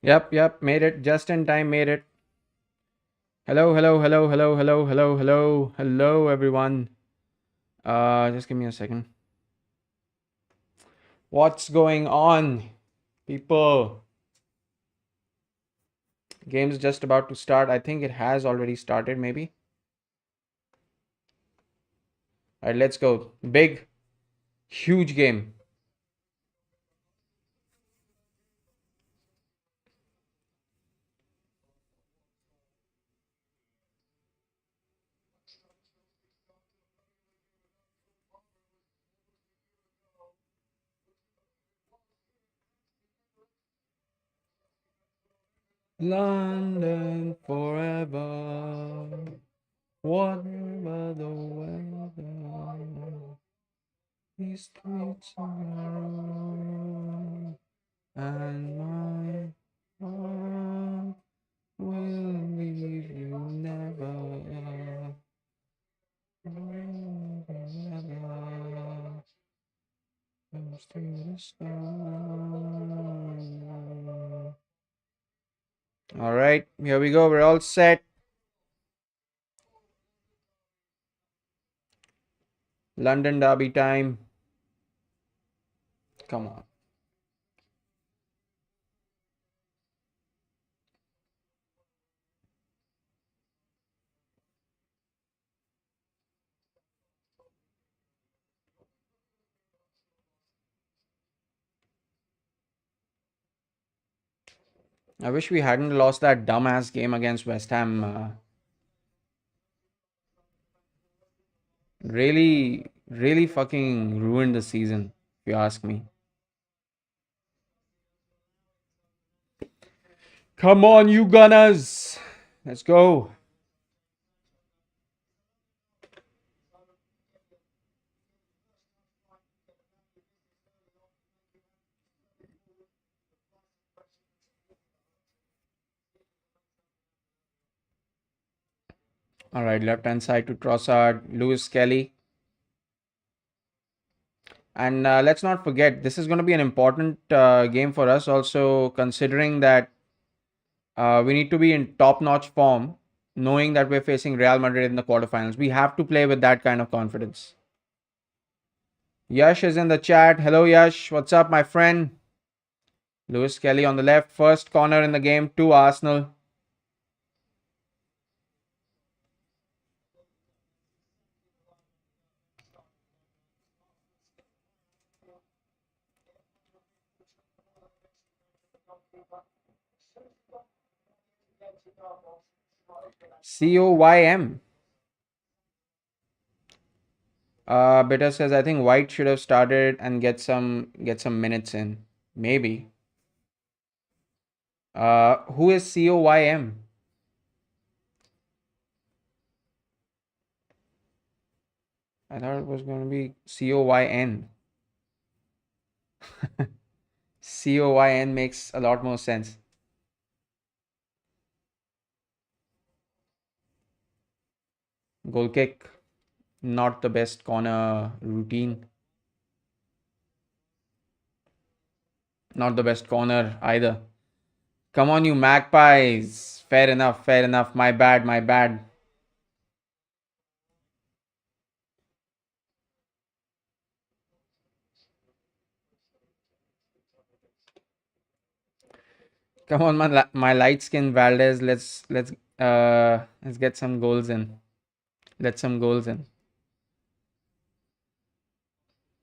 Yep, made it. Just in time, made it. Hello, everyone. Just give me a second. What's going on, people? Game's just about to start. I think it has already started, maybe. All right, let's go. Big, huge game. London forever, whatever the weather. These streets are and my heart will leave you never, never, close to the sky. All right, here we go. We're all set. London Derby time. Come on. I wish we hadn't lost that dumbass game against West Ham. Really fucking ruined the season, if you ask me. Come on, you Gunners. Let's go. All right, left hand side to Trossard, Lewis Kelly. And let's not forget, this is going to be an important game for us, also considering that we need to be in top notch form, knowing that we're facing Real Madrid in the quarterfinals. We have to play with that kind of confidence. Yash is in the chat. Hello, Yash. What's up, my friend? Lewis Kelly on the left. First corner in the game to Arsenal. COYM. Bitter says I think White should have started and get some minutes in. Maybe. Who is COYM? I thought it was going to be COYN. COYN makes a lot more sense. Goal kick. Not the best corner routine. Not the best corner either. Come on, you magpies. Fair enough, fair enough. My bad, my bad. Come on, my light skin Valdez. Let's get some goals in. Let some goals in.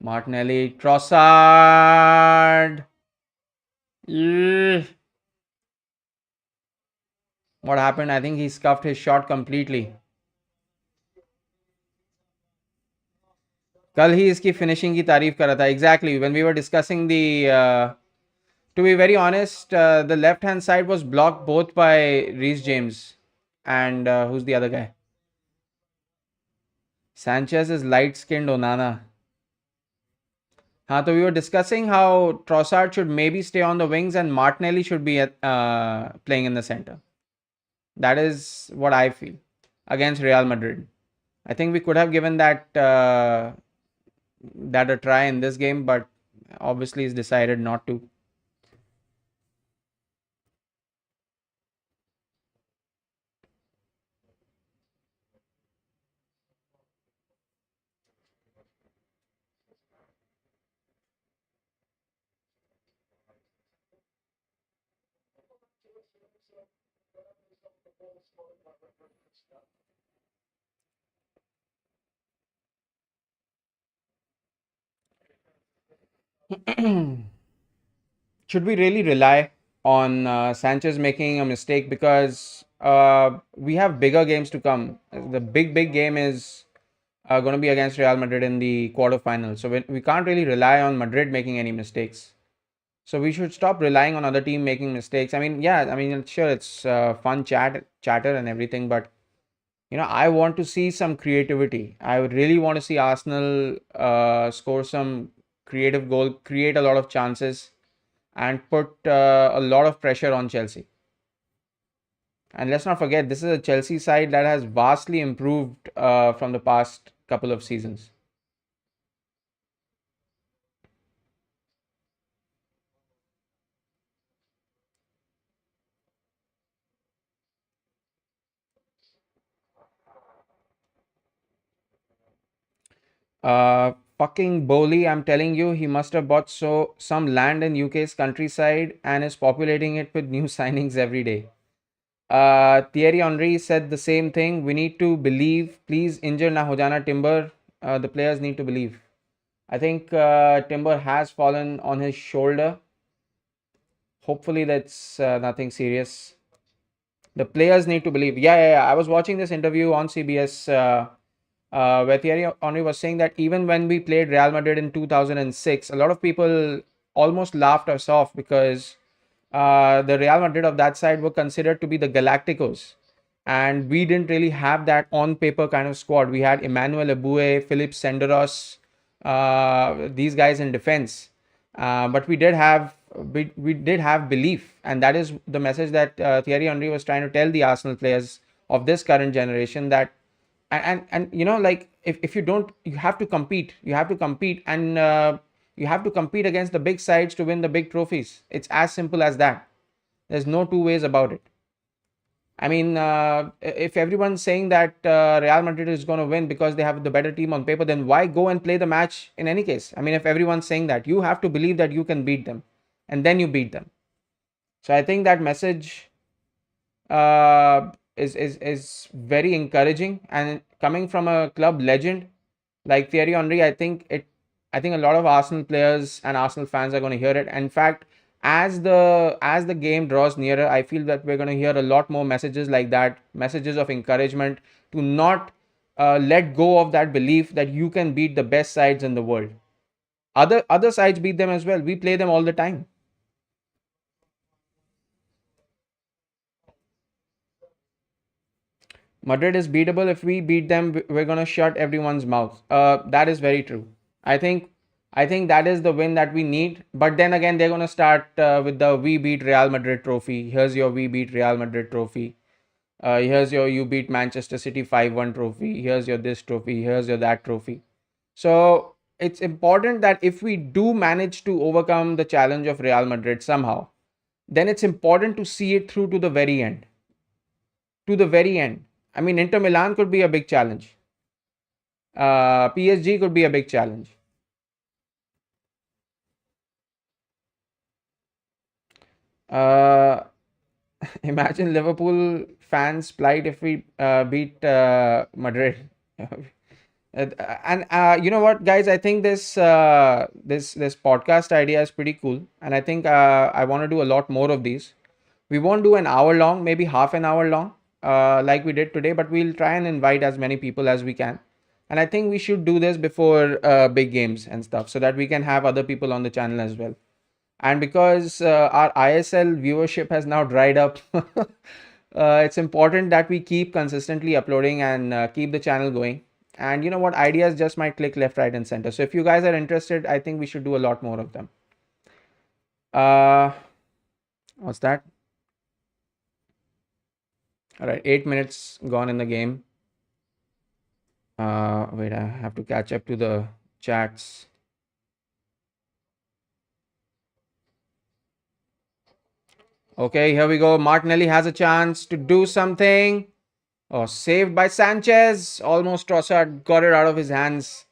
Martinelli, Trossard. Yeah. What happened? I think he scuffed his shot completely. कल ही इसकी finishing की तारीफ कर रहा था. Exactly. When we were discussing to be very honest, the left hand side was blocked both by Reece James and who's the other guy? Sanchez is light skinned Onana. So we were discussing how Trossard should maybe stay on the wings and Martinelli should be playing in the center. That is what I feel against Real Madrid. I think we could have given that a try in this game, but obviously he's decided not to. Should we really rely on Sanchez making a mistake because we have bigger games to come? The big game is going to be against Real Madrid in the quarterfinals. So we can't really rely on Madrid making any mistakes. So we should stop relying on other team making mistakes. I mean, yeah, I mean, sure, it's fun chatter and everything, but I want to see some creativity. I would really want to see Arsenal score some creative goal, create a lot of chances, and put a lot of pressure on Chelsea. And let's not forget, this is a Chelsea side that has vastly improved from the past couple of seasons. Fucking Bowley, I'm telling you, he must have bought some land in UK's countryside and is populating it with new signings every day. Thierry Henry said the same thing. We need to believe. Please injure na ho jana Timber. The players need to believe. I think Timber has fallen on his shoulder. Hopefully, that's nothing serious. The players need to believe. Yeah. I was watching this interview on CBS where Thierry Henry was saying that even when we played Real Madrid in 2006, a lot of people almost laughed us off because the Real Madrid of that side were considered to be the Galacticos. And we didn't really have that on paper kind of squad. We had Emmanuel Eboué, Philippe Senderos, these guys in defense. But we did have belief, and that is the message that Thierry Henry was trying to tell the Arsenal players of this current generation that and like if you don't, you have to compete, and you have to compete against the big sides to win the big trophies. It's as simple as that. There's no two ways about it. I mean, if everyone's saying that Real Madrid is going to win because they have the better team on paper, then why go and play the match in any case? I mean, if everyone's saying that, you have to believe that you can beat them, and then you beat them. So I think that message is very encouraging, and coming from a club legend like Thierry Henry, I think a lot of Arsenal players and Arsenal fans are going to hear it. In fact, as the game draws nearer, I feel that we're going to hear a lot more messages like that, messages of encouragement to not let go of that belief that you can beat the best sides in the world. Other sides beat them as well. We play them all the time. Madrid is beatable. If we beat them, we're going to shut everyone's mouth. That is very true. I think I think that is the win that we need. But then again, they're gonna start with the "We beat Real Madrid" trophy. Here's your "We beat Real Madrid" trophy. Here's your "You beat Manchester City 5-1" trophy. Here's your this trophy. Here's your that trophy. So it's important that if we do manage to overcome the challenge of Real Madrid somehow, then it's important to see it through to the very end. To the very end. I mean, Inter Milan could be a big challenge. PSG could be a big challenge. Uh, Imagine Liverpool fans' plight if we beat Madrid. And you know what, guys? I think this podcast idea is pretty cool, and I think I want to do a lot more of these. We won't do an hour long, maybe half an hour long, like we did today, but we'll try and invite as many people as we can. And I think we should do this before big games and stuff, so that we can have other people on the channel as well. And because our ISL viewership has now dried up, it's important that we keep consistently uploading and keep the channel going. And you know what? Ideas just might click left, right, and center. So if you guys are interested, I think we should do a lot more of them. Uh, what's that? All right, 8 minutes gone in the game. Wait, I have to catch up to the chats. Okay, here we go. Martinelli has a chance to do something. Oh, saved by Sanchez. Almost Trossard got it out of his hands.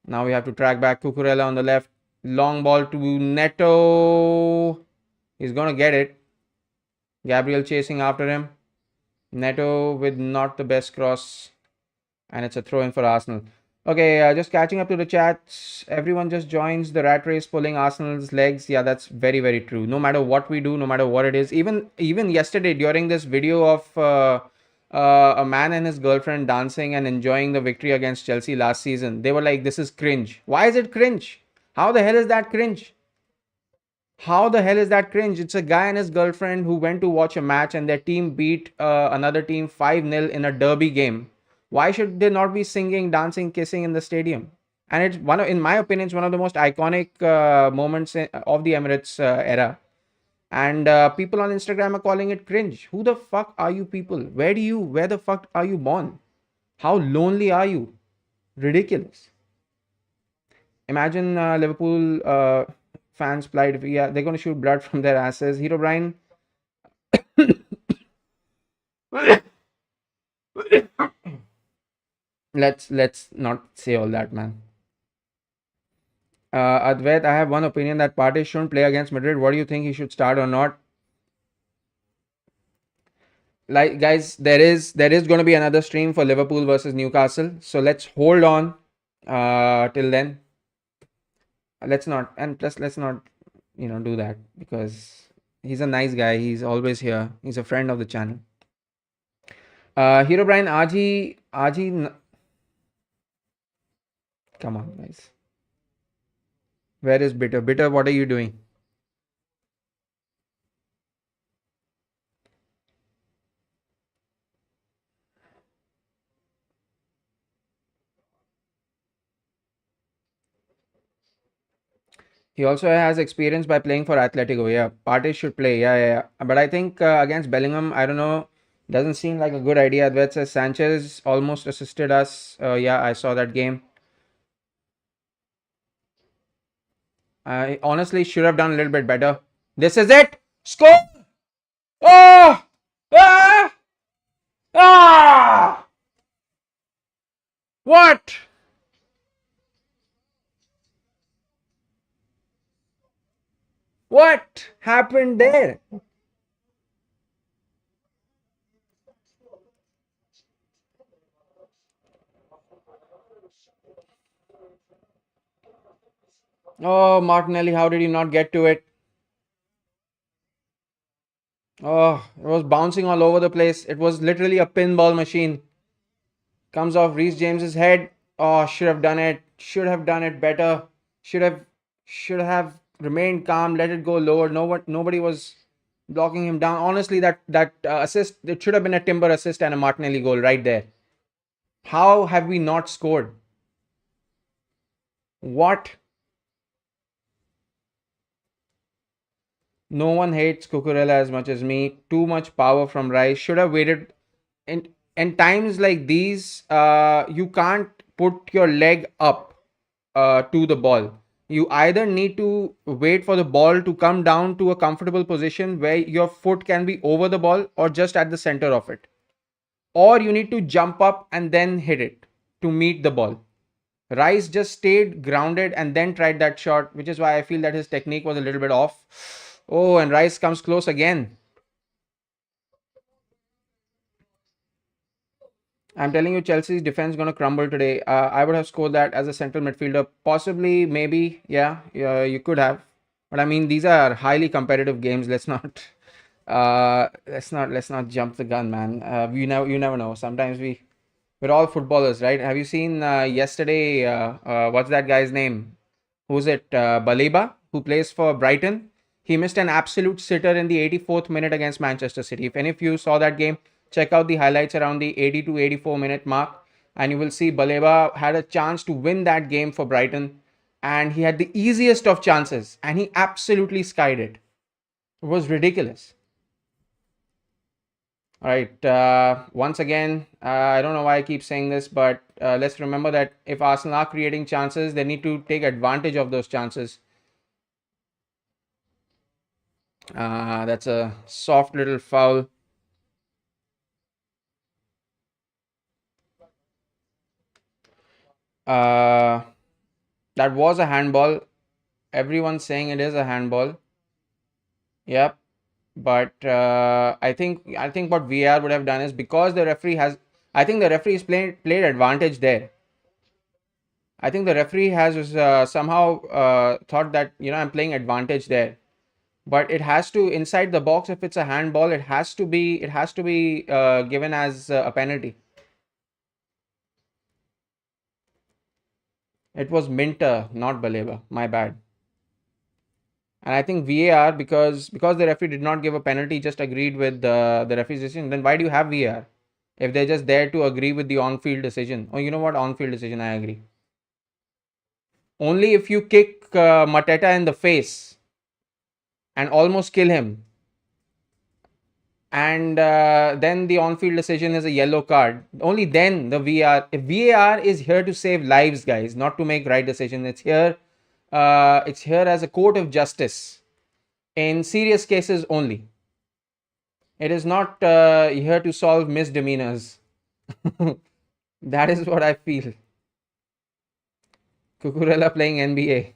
Now we have to track back Cucurella on the left. Long ball to Neto. He's going to get it. Gabriel chasing after him. Neto with not the best cross, and it's a throw in for Arsenal. Okay, just catching up to the chats. Everyone just joins the rat race, pulling Arsenal's legs. Yeah, that's very very true. No matter what we do, no matter what it is, even yesterday during this video of a man and his girlfriend dancing and enjoying the victory against Chelsea last season, they were like, "This is cringe." Why is it cringe? How the hell is that cringe? How the hell is that cringe? It's a guy and his girlfriend who went to watch a match and their team beat another team 5-0 in a derby game. Why should they not be singing, dancing, kissing in the stadium? And it's in my opinion, it's one of the most iconic moments of the Emirates era. And people on Instagram are calling it cringe. Who the fuck are you people? Where the fuck are you born? How lonely are you? Ridiculous. Imagine Liverpool fans plight. Yeah, they're going to shoot blood from their asses. Hero Brian, let's not say all that, man. Advait, I have one opinion that Partey shouldn't play against Madrid. What do you think, he should start or not? Like, guys, there is going to be another stream for Liverpool versus Newcastle. So let's hold on till then. Let's not, and plus let's not, do that, because he's a nice guy. He's always here. He's a friend of the channel. Hero Brian, come on, guys. Where is Bitter? Bitter, what are you doing? He also has experience by playing for Atletico. Yeah, Partey should play. Yeah. But I think against Bellingham, I don't know. Doesn't seem like a good idea. Advet says Sanchez almost assisted us. Yeah, I saw that game. I honestly should have done a little bit better. This is it. Score! Oh! Ah! Ah! What? What happened there? Oh, Martinelli, how did he not get to it? Oh, it was bouncing all over the place. It was literally a pinball machine. Comes off Reece James's head. Oh, should have done it. Should have done it better. Should have should have remained calm. Let it go lower. Nobody was blocking him down. Honestly, that assist, it should have been a Timber assist and a Martinelli goal right there. How have we not scored? What? No one hates Cucurella as much as me. Too much power from Rice. Should have waited. In times like these, you can't put your leg up to the ball. You either need to wait for the ball to come down to a comfortable position where your foot can be over the ball or just at the center of it, or you need to jump up and then hit it to meet the ball. Rice just stayed grounded and then tried that shot, which is why I feel that his technique was a little bit off. Oh, and Rice comes close again. I'm telling you, Chelsea's defense is going to crumble today. I would have scored that as a central midfielder. Possibly, maybe, yeah, you could have. But I mean, these are highly competitive games. Let's not jump the gun, man. You never know. Sometimes we're all footballers, right? Have you seen yesterday? What's that guy's name? Who's it? Baleba, who plays for Brighton. He missed an absolute sitter in the 84th minute against Manchester City. If any of you saw that game, check out the highlights around the 80 to 84 minute mark, and you will see Baleba had a chance to win that game for Brighton, and he had the easiest of chances, and he absolutely skied it. It was ridiculous. All right. Once again, I don't know why I keep saying this, but let's remember that if Arsenal are creating chances, they need to take advantage of those chances. That's a soft little foul. Uh, that was a handball. Everyone's saying it is a handball. Yep. But I think what VAR would have done is, because the referee has, I think the referee is played advantage there. I think the referee has somehow thought that, I'm playing advantage there. But it has to, inside the box, if it's a handball, it has to be given as a penalty. It was Minter, not Baleba. My bad. And I think VAR, because the referee did not give a penalty, just agreed with the referee's decision. Then why do you have VAR if they're just there to agree with the on-field decision? Oh, you know what? On-field decision, I agree. Only if you kick Mateta in the face and almost kill him, and then the on-field decision is a yellow card. Only then the VAR. If VAR is here to save lives, guys, not to make right decisions. It's here. It's here as a court of justice in serious cases only. It is not here to solve misdemeanors. That is what I feel. Cucurella playing NBA.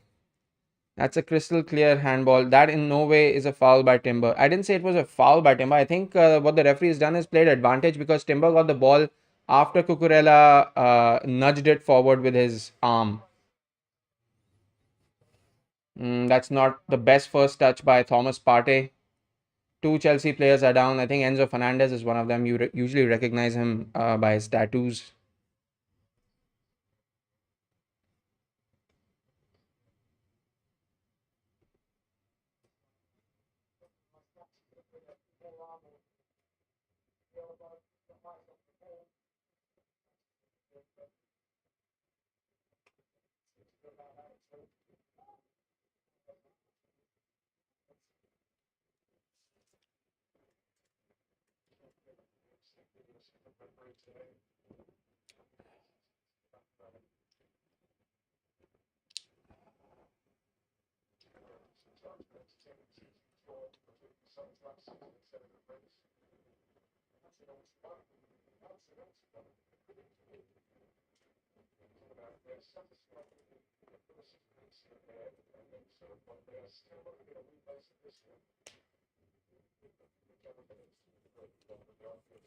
That's a crystal clear handball. That in no way is a foul by Timber. I didn't say it was a foul by Timber. I think what the referee has done is played advantage, because Timber got the ball after Cucurella nudged it forward with his arm. That's not the best first touch by Thomas Partey. Two Chelsea players are down. I think Enzo Fernandez is one of them. You usually recognize him by his tattoos.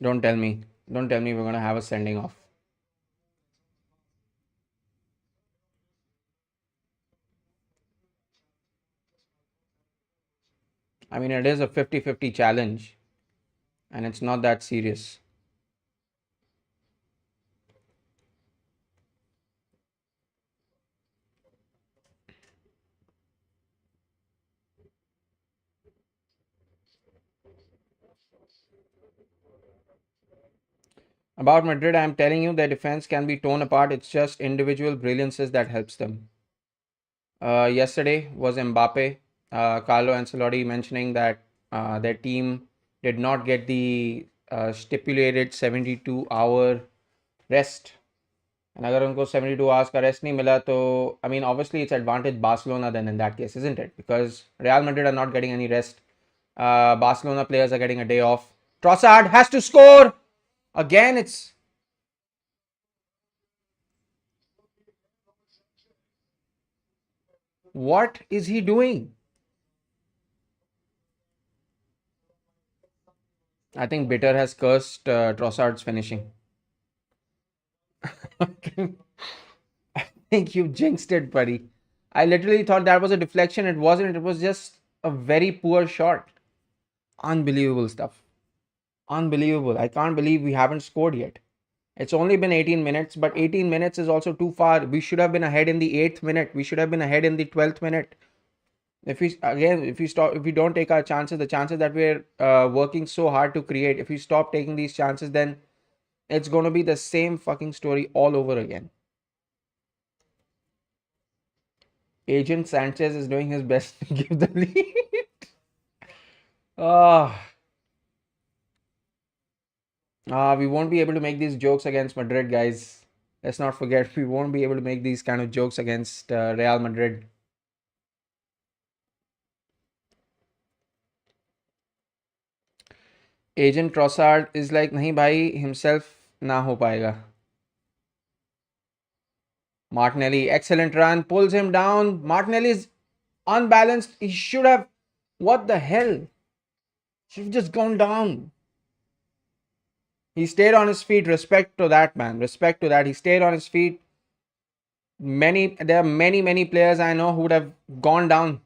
Don't tell me. Don't tell me we're going to have a sending off. I mean, it is a 50-50 challenge, and it's not that serious. About Madrid, I'm telling you, their defense can be torn apart. It's just individual brilliances that helps them. Yesterday was Mbappe. Carlo Ancelotti mentioning that their team did not get the stipulated 72-hour rest. And अगर उनको 72 hours का rest नहीं मिला तो, I mean, obviously it's advantage Barcelona then in that case, isn't it? Because Real Madrid are not getting any rest. Barcelona players are getting a day off. Trossard has to score! Again, it's... What is he doing? I think Bitter has cursed Trossard's finishing. I think you jinxed it, buddy. I literally thought that was a deflection. It wasn't. It was just a very poor shot. Unbelievable stuff. Unbelievable. I can't believe we haven't scored yet. It's only been 18 minutes, but 18 minutes is also too far. We should have been ahead in the 8th minute. We should have been ahead in the 12th minute. If we don't take our chances, the chances that we're working so hard to create, if we stop taking these chances, then it's going to be the same fucking story all over again. Agent Sanchez is doing his best to give the lead. Ah, we won't be able to make these jokes against Madrid, guys. Let's not forget, we won't be able to make these kind of jokes against Real Madrid. Agent Trossard is like, nahi bhai, himself na ho paega. Martinelli, excellent run, pulls him down. Martinelli is unbalanced. He should have. What the hell? Should have just gone down. He stayed on his feet. Respect to that, man. Respect to that. He stayed on his feet. There are many players I know who would have gone down.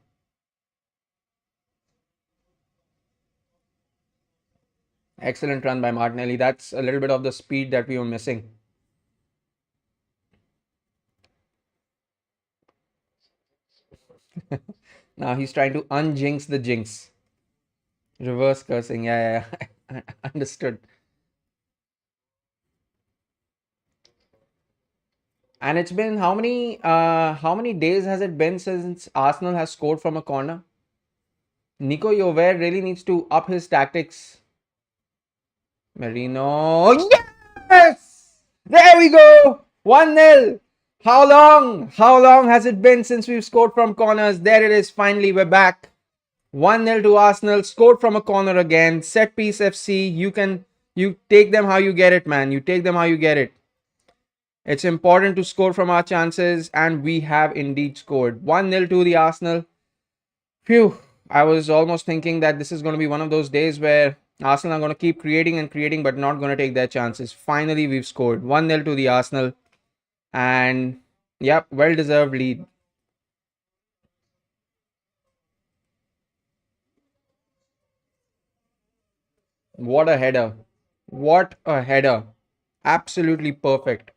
Excellent run by Martinelli. That's a little bit of the speed that we were missing. Now he's trying to unjinx the jinx. Reverse cursing. Yeah. Understood. And it's been how many days has it been since Arsenal has scored from a corner? Nico Yover really needs to up his tactics. Merino. Yes! There we go! 1-0. How long? How long has it been since we've scored from corners? There it is. Finally, we're back. 1-0 to Arsenal. Scored from a corner again. Set piece FC. You take them how you get it, man. You take them how you get it. It's important to score from our chances, and we have indeed scored. 1-0 to the Arsenal. Phew. I was almost thinking that this is going to be one of those days where Arsenal are going to keep creating and creating, but not going to take their chances. Finally, we've scored 1-0 to the Arsenal. And, yep, well deserved lead. What a header. What a header. Absolutely perfect.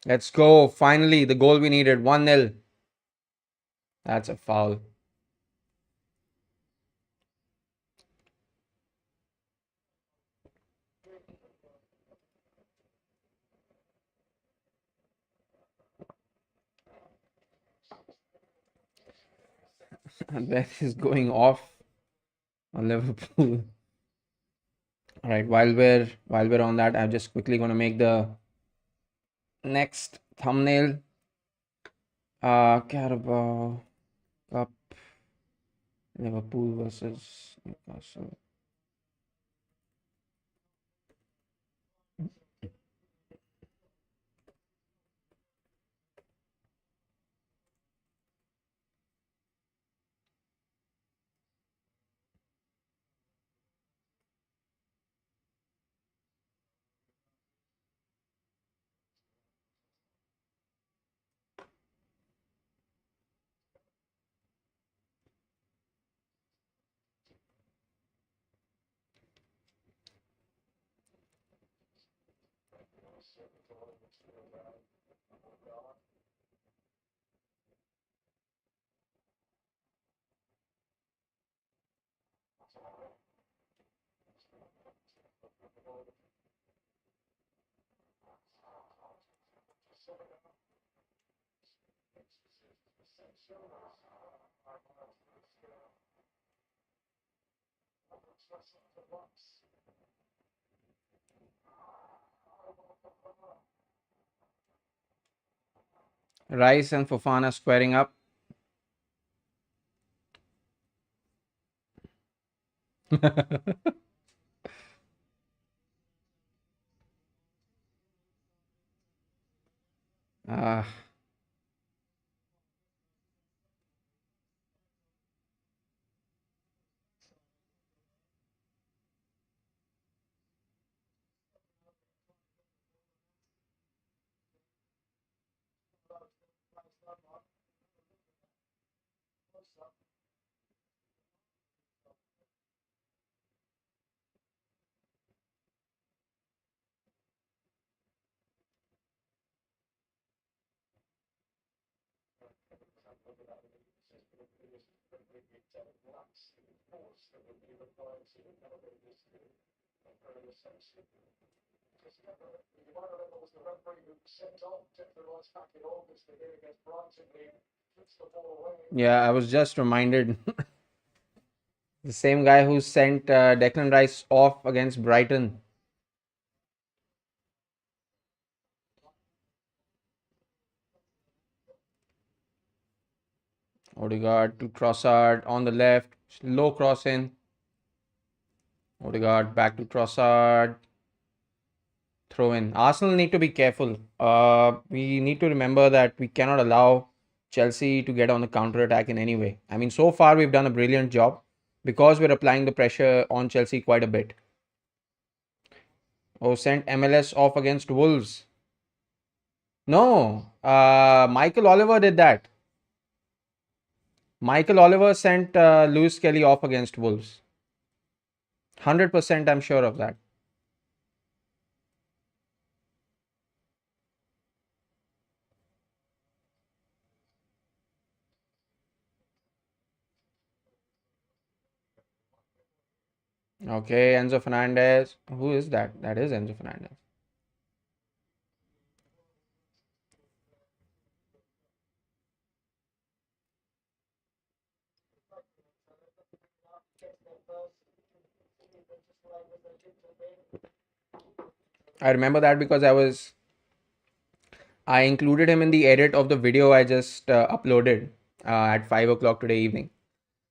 Let's go. Finally, the goal we needed. 1-0. That's a foul. And that is going off on Liverpool. All right, while we're on that, I'm just quickly going to make the next thumbnail. Carabao Cup, Liverpool versus Newcastle. Rice and Fofana squaring up. Ah, yeah, I was just reminded. The same guy who sent Declan Rice off against Brighton. Odegaard to Trossard on the left. Low cross in. Odegaard back to Trossard. Throw in. Arsenal need to be careful. We need to remember that we cannot allow Chelsea to get on the counter attack in any way. I mean, so far we've done a brilliant job because we're applying the pressure on Chelsea quite a bit. Oh, sent MLS off against Wolves. No, Michael Oliver did that. Michael Oliver sent Lewis Kelly off against Wolves. 100% I'm sure of that. Okay, Enzo Fernandez. Who is that? That is Enzo Fernandez. I remember that because I included him in the edit of the video I just uploaded at 5 o'clock today evening,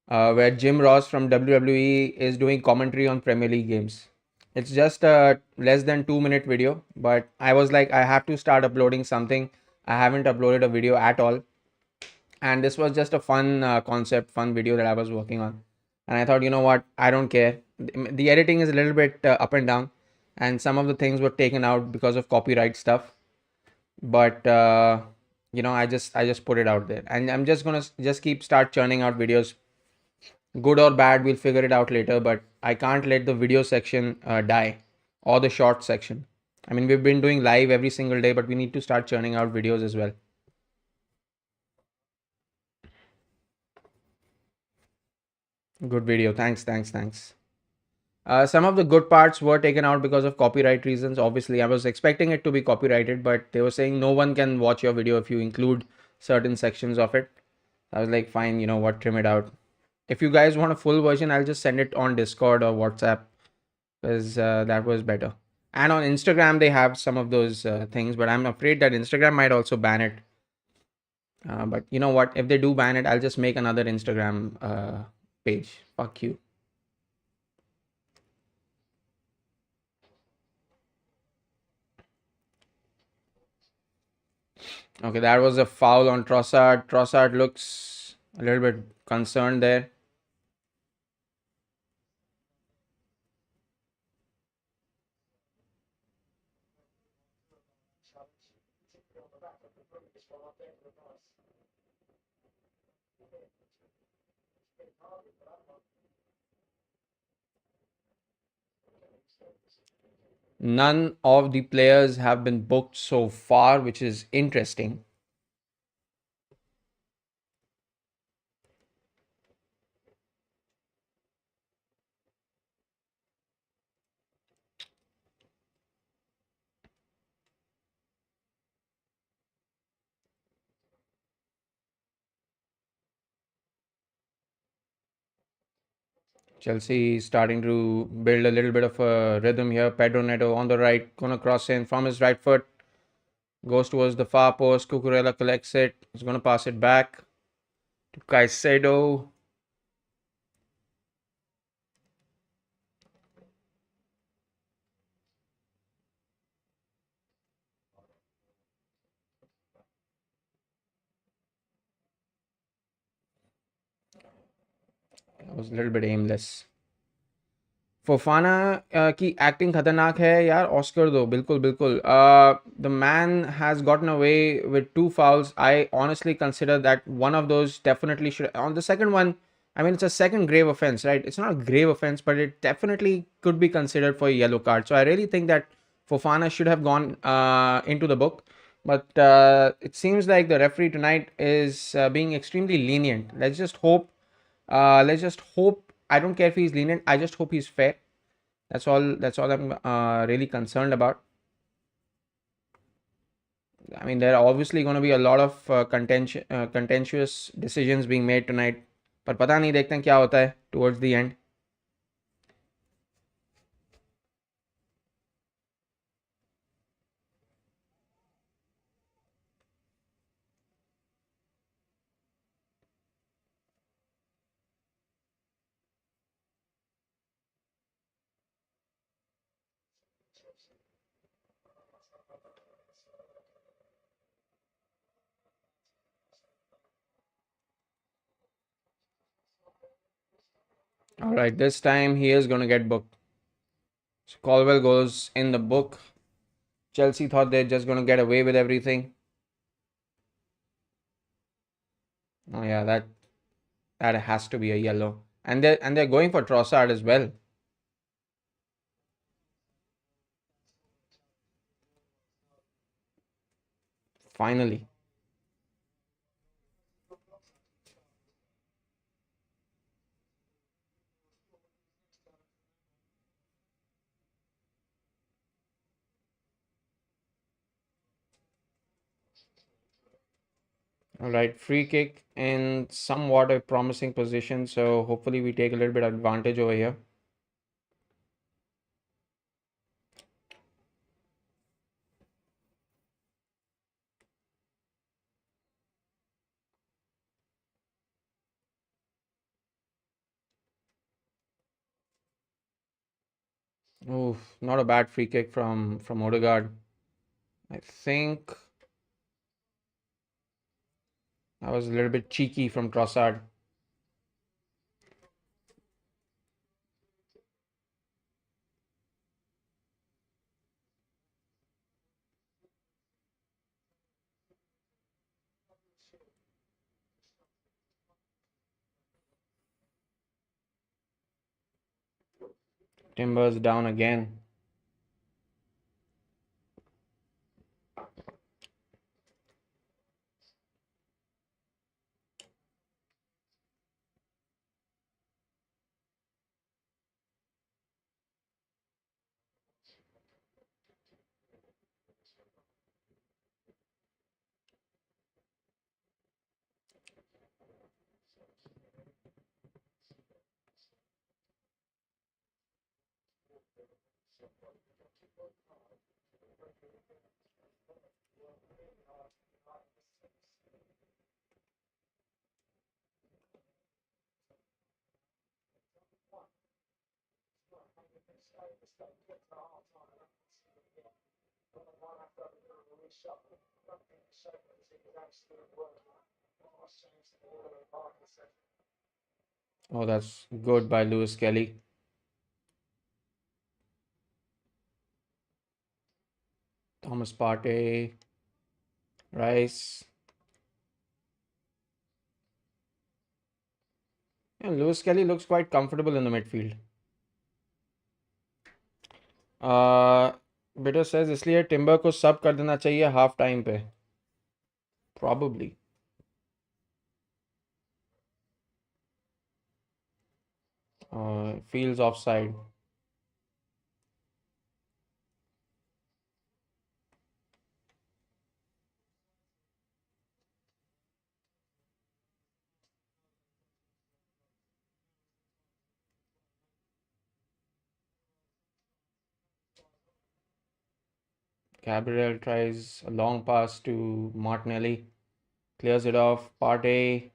where Jim Ross from WWE is doing commentary on Premier League games. It's just a less than 2 minute video, but I was like, I have to start uploading something. I haven't uploaded a video at all. And this was just a fun concept, fun video that I was working on. And I thought, you know what? I don't care. The editing is a little bit up and down, and some of the things were taken out because of copyright stuff. But I just put it out there, and I'm just gonna just keep start churning out videos, good or bad. We'll figure it out later. But I can't let the video section die, or the short section. I mean, we've been doing live every single day, but we need to start churning out videos as well. Good video. Thanks, thanks, thanks. Some of the good parts were taken out because of copyright reasons. Obviously, I was expecting it to be copyrighted, but they were saying no one can watch your video if you include certain sections of it. I was like, fine, you know what, trim it out. If you guys want a full version, I'll just send it on Discord or WhatsApp, because that was better. And on Instagram, they have some of those things, but I'm afraid that Instagram might also ban it. But you know what? If they do ban it, I'll just make another Instagram page. Fuck you. Okay, that was a foul on Trossard. Trossard looks a little bit concerned there. None of the players have been booked so far, which is interesting. Chelsea starting to build a little bit of a rhythm here. Pedro Neto on the right, gonna cross in from his right foot, goes towards the far post. Cucurella collects it. He's gonna pass it back to Caicedo. That was a little bit aimless. Fofana की acting खतरनाक है यार. Oscar दो, बिल्कुल बिल्कुल. The man has gotten away with 2 fouls. I honestly consider that one of those definitely should. On the second one, I mean, it's a second grave offense, right? It's not a grave offense, but it definitely could be considered for a yellow card. So I really think that Fofana should have gone into the book. But it seems like the referee tonight is being extremely lenient. Let's just hope. Let's just hope. I don't care if he's lenient. I just hope he's fair. That's all. That's all I'm really concerned about. I mean, there are obviously going to be a lot of contentious decisions being made tonight. पर पता नहीं, देखते हैं क्या होता है towards the end. All right, this time he is going to get booked. So Colwell goes in the book. Chelsea thought they're just going to get away with everything. Oh yeah, that has to be a yellow. And they're going for Trossard as well. Finally. All right, free kick in somewhat a promising position, so hopefully we take a little bit of advantage over here. Oof, not a bad free kick from Odegaard. I think that was a little bit cheeky from Trossard. Timbers down again. Oh, that's good by Lewis Kelly. Thomas Partey, Rice. And Lewis Kelly looks quite comfortable in the midfield. Bitter says इसलिए timber को सब कर देना चाहिए half time पे. Probably. Feels offside. Gabriel tries a long pass to Martinelli. Clears it off. Partey.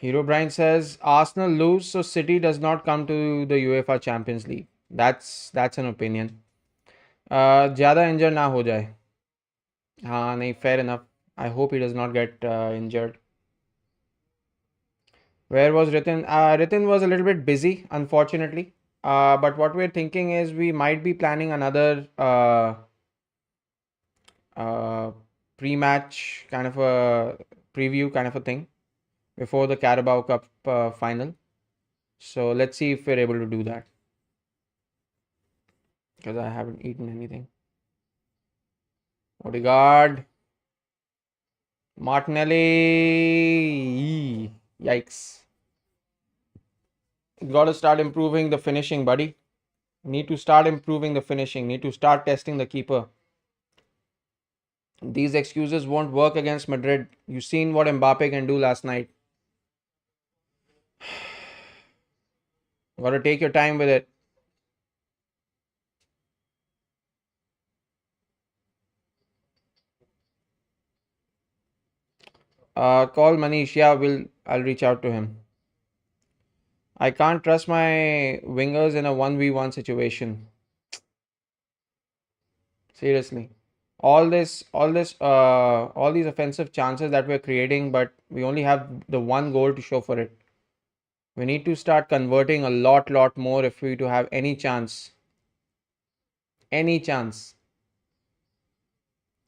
Hero Brian says Arsenal lose so City does not come to the UEFA Champions League. That's an opinion. ज़्यादा इंजर ना हो जाए. हाँ नहीं, fair enough. I hope he does not get injured. Where was Ritin? Ritin was a little bit busy, unfortunately. But what we're thinking is we might be planning another uh, pre-match kind of a preview kind of a thing before the Carabao Cup final. So let's see if we're able to do that because I haven't eaten anything. Odegaard, Martinelli, yikes! Got to start improving the finishing, buddy. Need to start improving the finishing. Need to start testing the keeper. These excuses won't work against Madrid. You seen what Mbappe can do last night. Got to take your time with it. Call Manish. Yeah, I'll reach out to him. I can't trust my wingers in a 1v1 situation. Seriously. All these offensive chances that we're creating, but we only have the one goal to show for it. We need to start converting a lot more if we to have any chance. Any chance.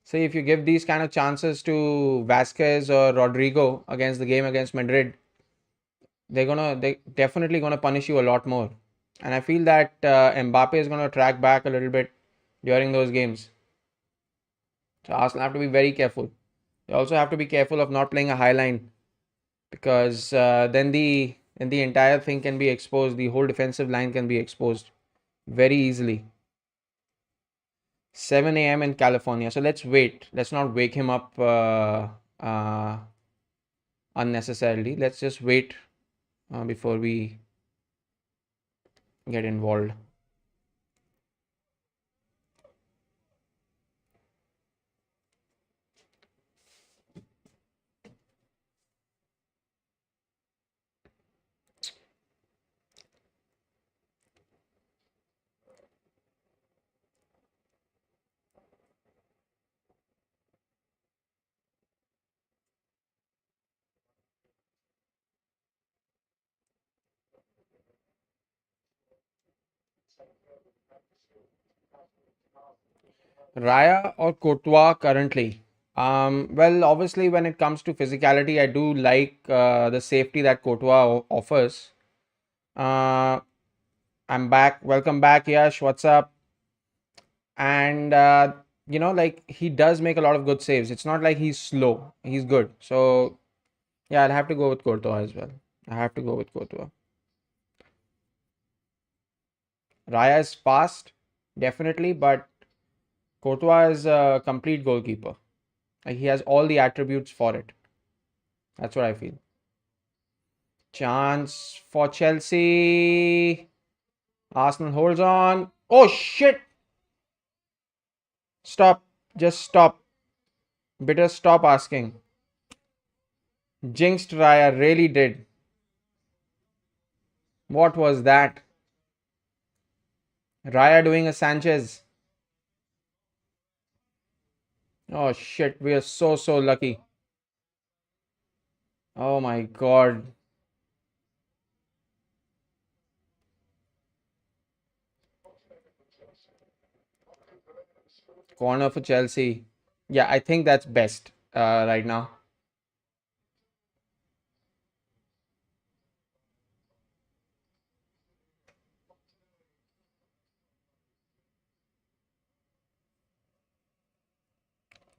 See, if you give these kind of chances to Vasquez or Rodrigo against the game against Madrid, they definitely gonna punish you a lot more. And I feel that Mbappe is gonna track back a little bit during those games. So Arsenal have to be very careful. They also have to be careful of not playing a high line because then the entire thing can be exposed. The whole defensive line can be exposed very easily. 7 a.m. in California. So let's wait. Let's not wake him up uh, unnecessarily. Let's just wait before we get involved. Raya or Courtois currently? Well, obviously, when it comes to physicality, I do like the safety that Courtois offers. Uh, I'm back. Welcome back, Yash. What's up? And like he does make a lot of good saves. It's not like he's slow. He's good. So yeah, I'll have to go with Courtois as well. I have to go with Courtois. Raya is fast, definitely, but Courtois is a complete goalkeeper. Like he has all the attributes for it. That's what I feel. Chance for Chelsea. Arsenal holds on. Oh shit! Stop. Just stop. Better stop asking. Jinxed Raya really did. What was that? Raya doing a Sanchez. Oh shit, we are so lucky. Oh my god. Corner for Chelsea. Yeah, I think that's best right now.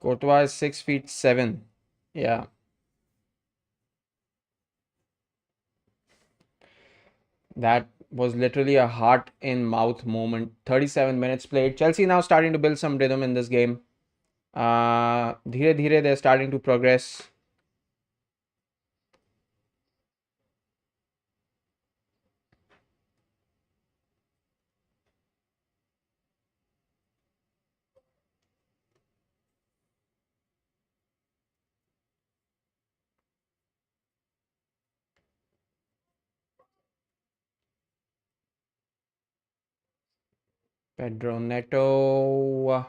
Courtois is 6 feet 7. Yeah, that was literally a heart in mouth moment. 37 minutes played. Chelsea now starting to build some rhythm in this game. Dheere dheere they're starting to progress. Pedro Neto.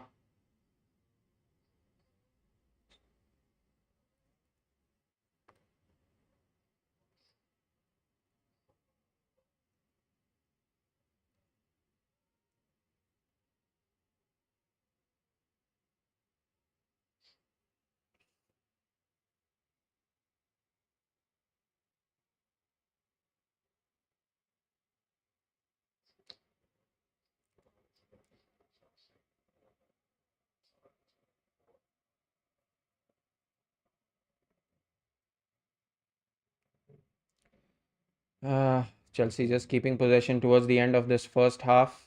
Chelsea just keeping possession towards the end of this first half.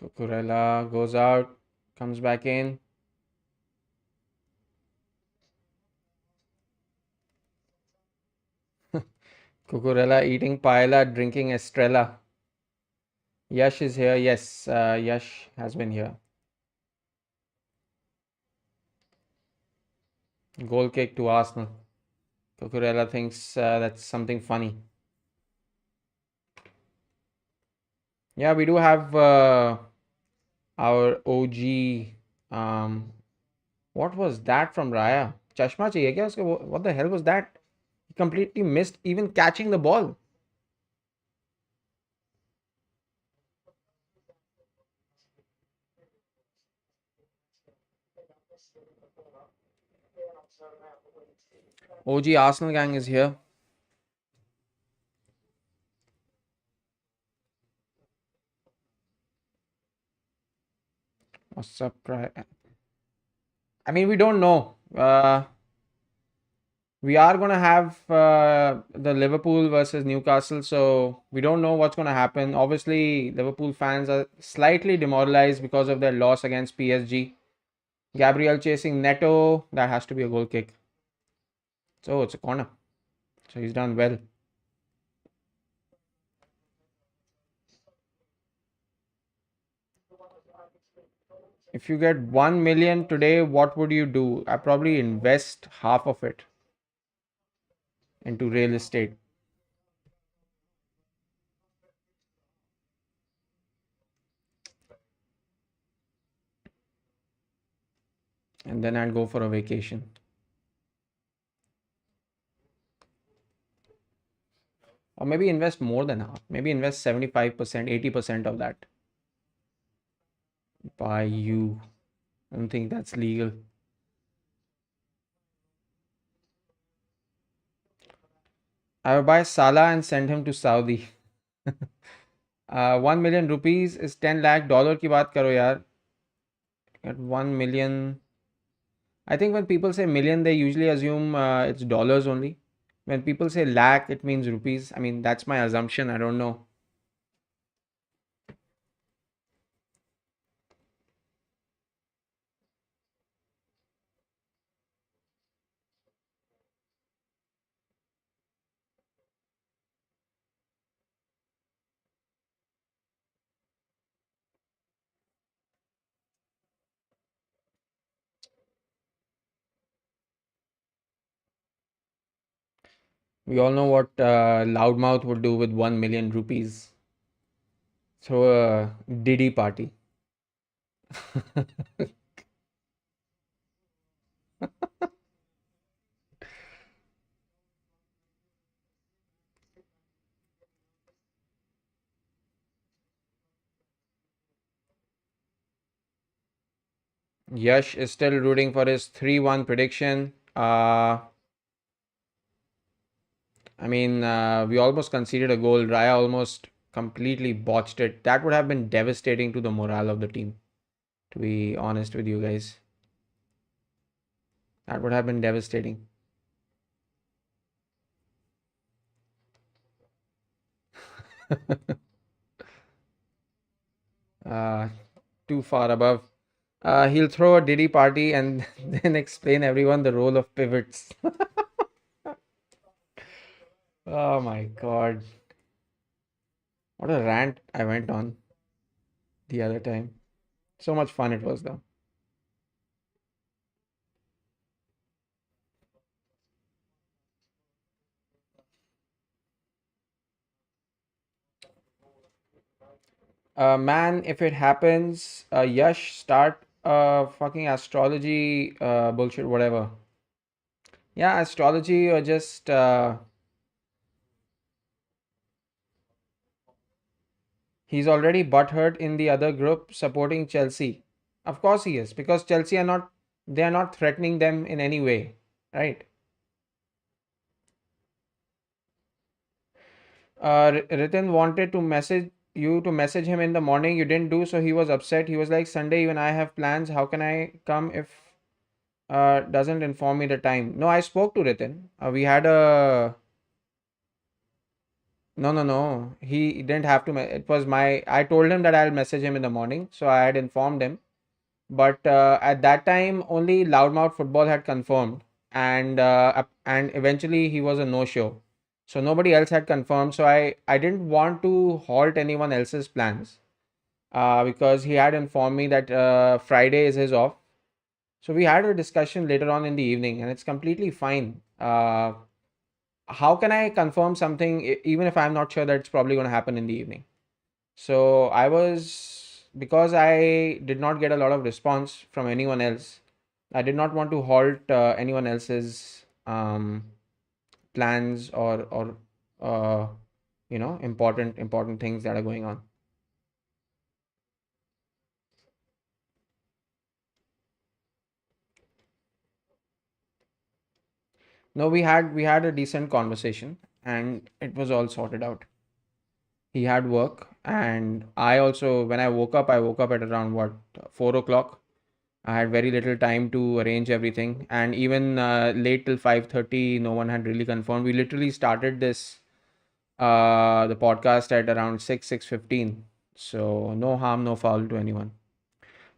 Cucurella goes out, comes back in. Cucurella eating paella, drinking Estrella. Yash is here. Yes, Yash has been here. Goal kick to Arsenal. Cucurella thinks that's something funny. Yeah, we do have our OG. Um, what was that from Raya? Chashma chahiye kya uske? What the hell was that? He completely missed even catching the ball. OG Arsenal gang is here. What's up, Raya? I mean, we don't know. We are going to have the Liverpool versus Newcastle, so we don't know what's going to happen. Obviously, Liverpool fans are slightly demoralized because of their loss against PSG. Gabriel chasing Neto, that has to be a goal kick. So it's a corner. So he's done well. If you get 1 million today, what would you do? I probably invest half of it into real estate. And then I'd go for a vacation. Or maybe invest more than half. Maybe invest 75%, 80% of that by you. I don't think that's legal. I would buy Salah and send him to Saudi. 1 million rupees is 10 lakh dollar की बात करो यार. At 1 million, I think when people say million, they usually assume it's dollars only. When people say lakh, it means rupees. I mean, that's my assumption. I don't know. We all know what Loudmouth would do with 1 million rupees. Throw a Diddy party. Yash is still rooting for his 3-1 prediction. I mean, we almost conceded a goal. Raya almost completely botched it. That would have been devastating to the morale of the team, to be honest with you guys. That would have been devastating. uh, Too far above. He'll throw a Diddy party and then explain everyone the role of pivots. Oh my god. What a rant I went on the other time. So much fun it was though. Man, if it happens, Yash, start fucking astrology bullshit, whatever. Yeah, astrology or just he's already butthurt in the other group supporting Chelsea. Of course he is, because Chelsea are not they are not threatening them in any way, right? Ritin wanted to message him in the morning. You didn't do so. He was upset. He was like, Sunday, even I have plans. How can I come if doesn't inform me the time? No, I spoke to Ritin. We had a No, no, no. He didn't have to. It was my. I told him that I'll message him in the morning, so I had informed him. But at that time, only Loudmouth Football had confirmed, and eventually he was a no-show. So nobody else had confirmed. So I didn't want to halt anyone else's plans because he had informed me that Friday is his off. So we had a discussion later on in the evening, and it's completely fine. How can I confirm something even if I'm not sure that it's probably going to happen in the evening? So I was, because I did not get a lot of response from anyone else, I did not want to halt anyone else's plans or uh, important things that are going on. No, we had a decent conversation and it was all sorted out. He had work, and I also, when I woke up at around what, 4 o'clock. I had very little time to arrange everything, and even late till 5:30, no one had really confirmed. We literally started this the podcast at around 6:15. So no harm, no foul to anyone.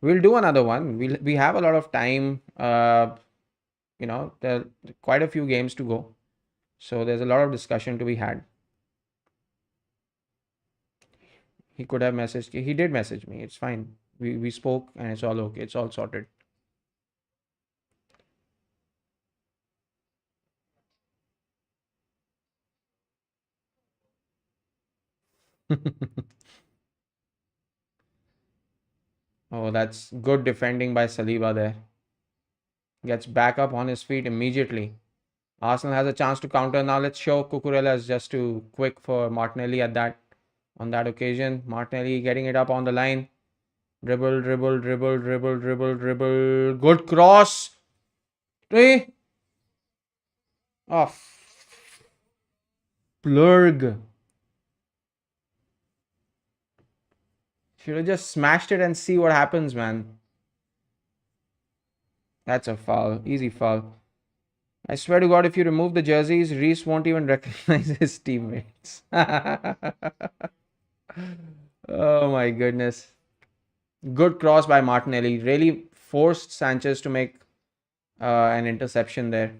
We'll do another one. We have a lot of time. There are quite a few games to go, so there's a lot of discussion to be had. He could have messaged. He did message me. It's fine. We spoke, and it's all okay. It's all sorted. Oh, that's good defending by Saliba there. Gets back up on his feet immediately. Arsenal has a chance to counter now. Let's show Cucurella is just too quick for Martinelli at that on that occasion. Martinelli getting it up on the line. Dribble, dribble, dribble, dribble, dribble, dribble. Good cross. Hey. Oh, Plurg. Should have just smashed it and see what happens, man. That's a foul. Easy foul. I swear to God, if you remove the jerseys, Reese won't even recognize his teammates. Oh my goodness. Good cross by Martinelli. Really forced Sanchez to make an interception there.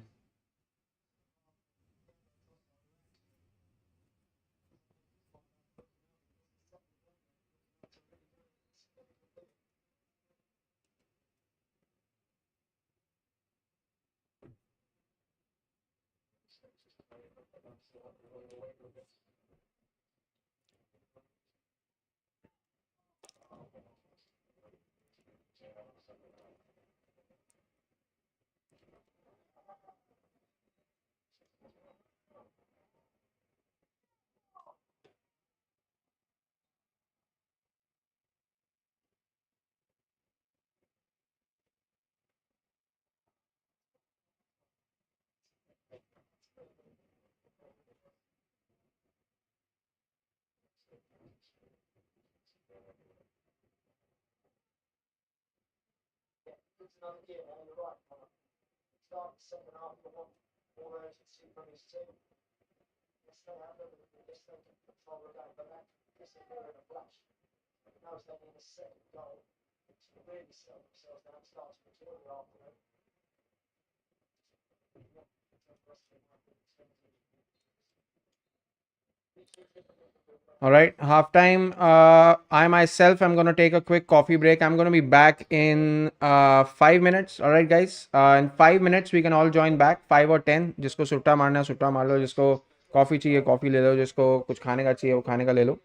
All right, halftime. I myself am going to take a quick coffee break. I'm going to be back in 5 minutes. All right, guys. In 5 minutes, we can all join back. 5 or 10. जिसको सुट्टा मारना है सुट्टा मार लो. जिसको coffee चाहिए coffee ले लो. जिसको कुछ खाने का चाहिए वो खाने का ले लो.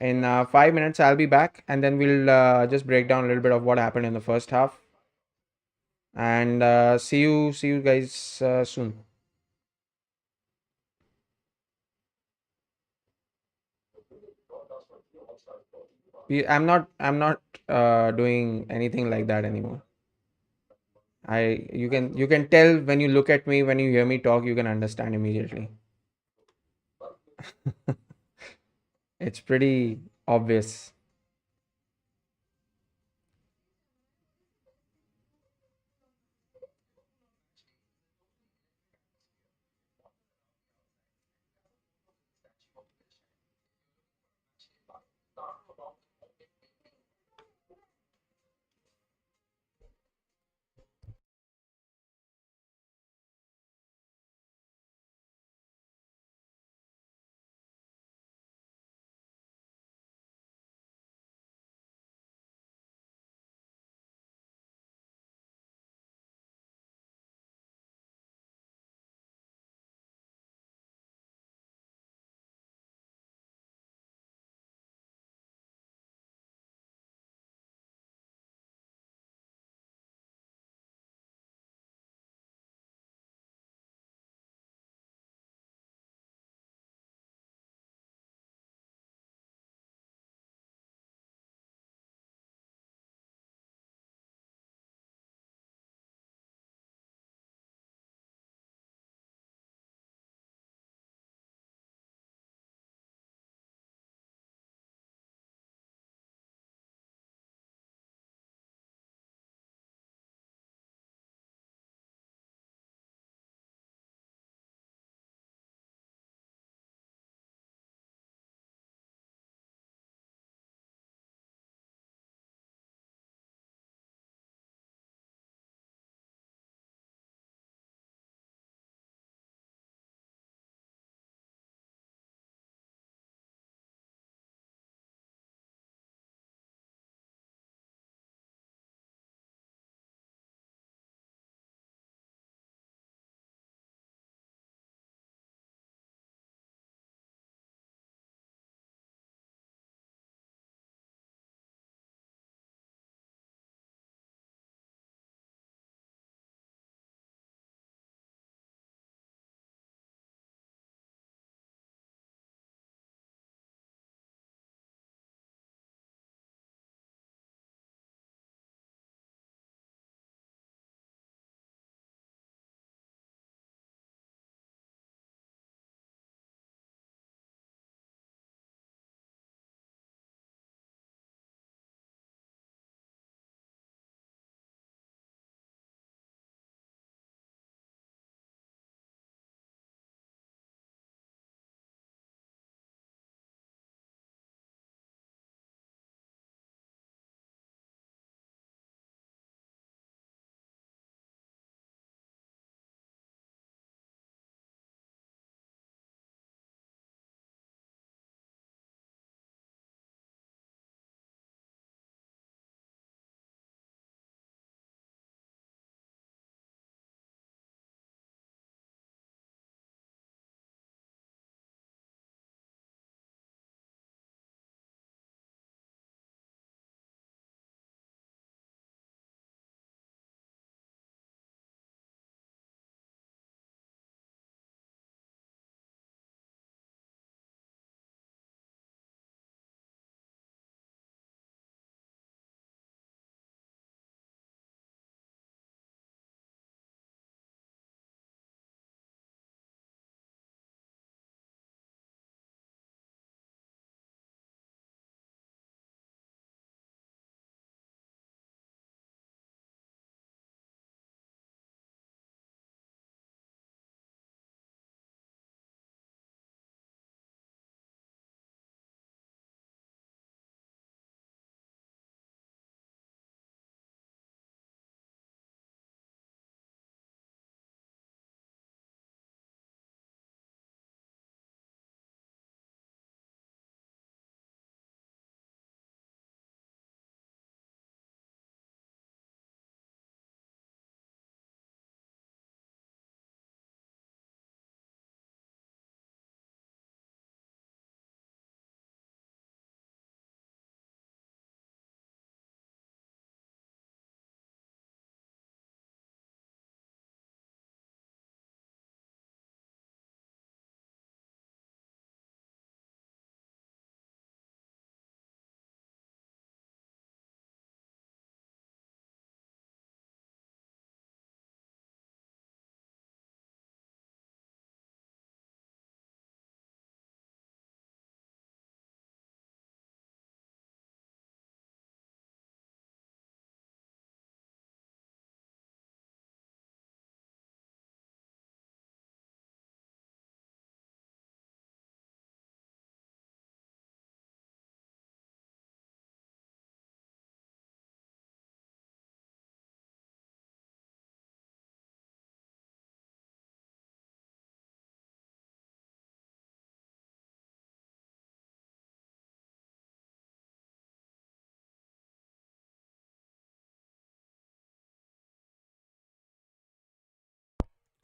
In 5 minutes, I'll be back, and then we'll just break down a little bit of what happened in the first half. And see you guys soon. I'm not doing anything like that anymore. You can tell when you look at me, when you hear me talk, you can understand immediately. It's pretty obvious.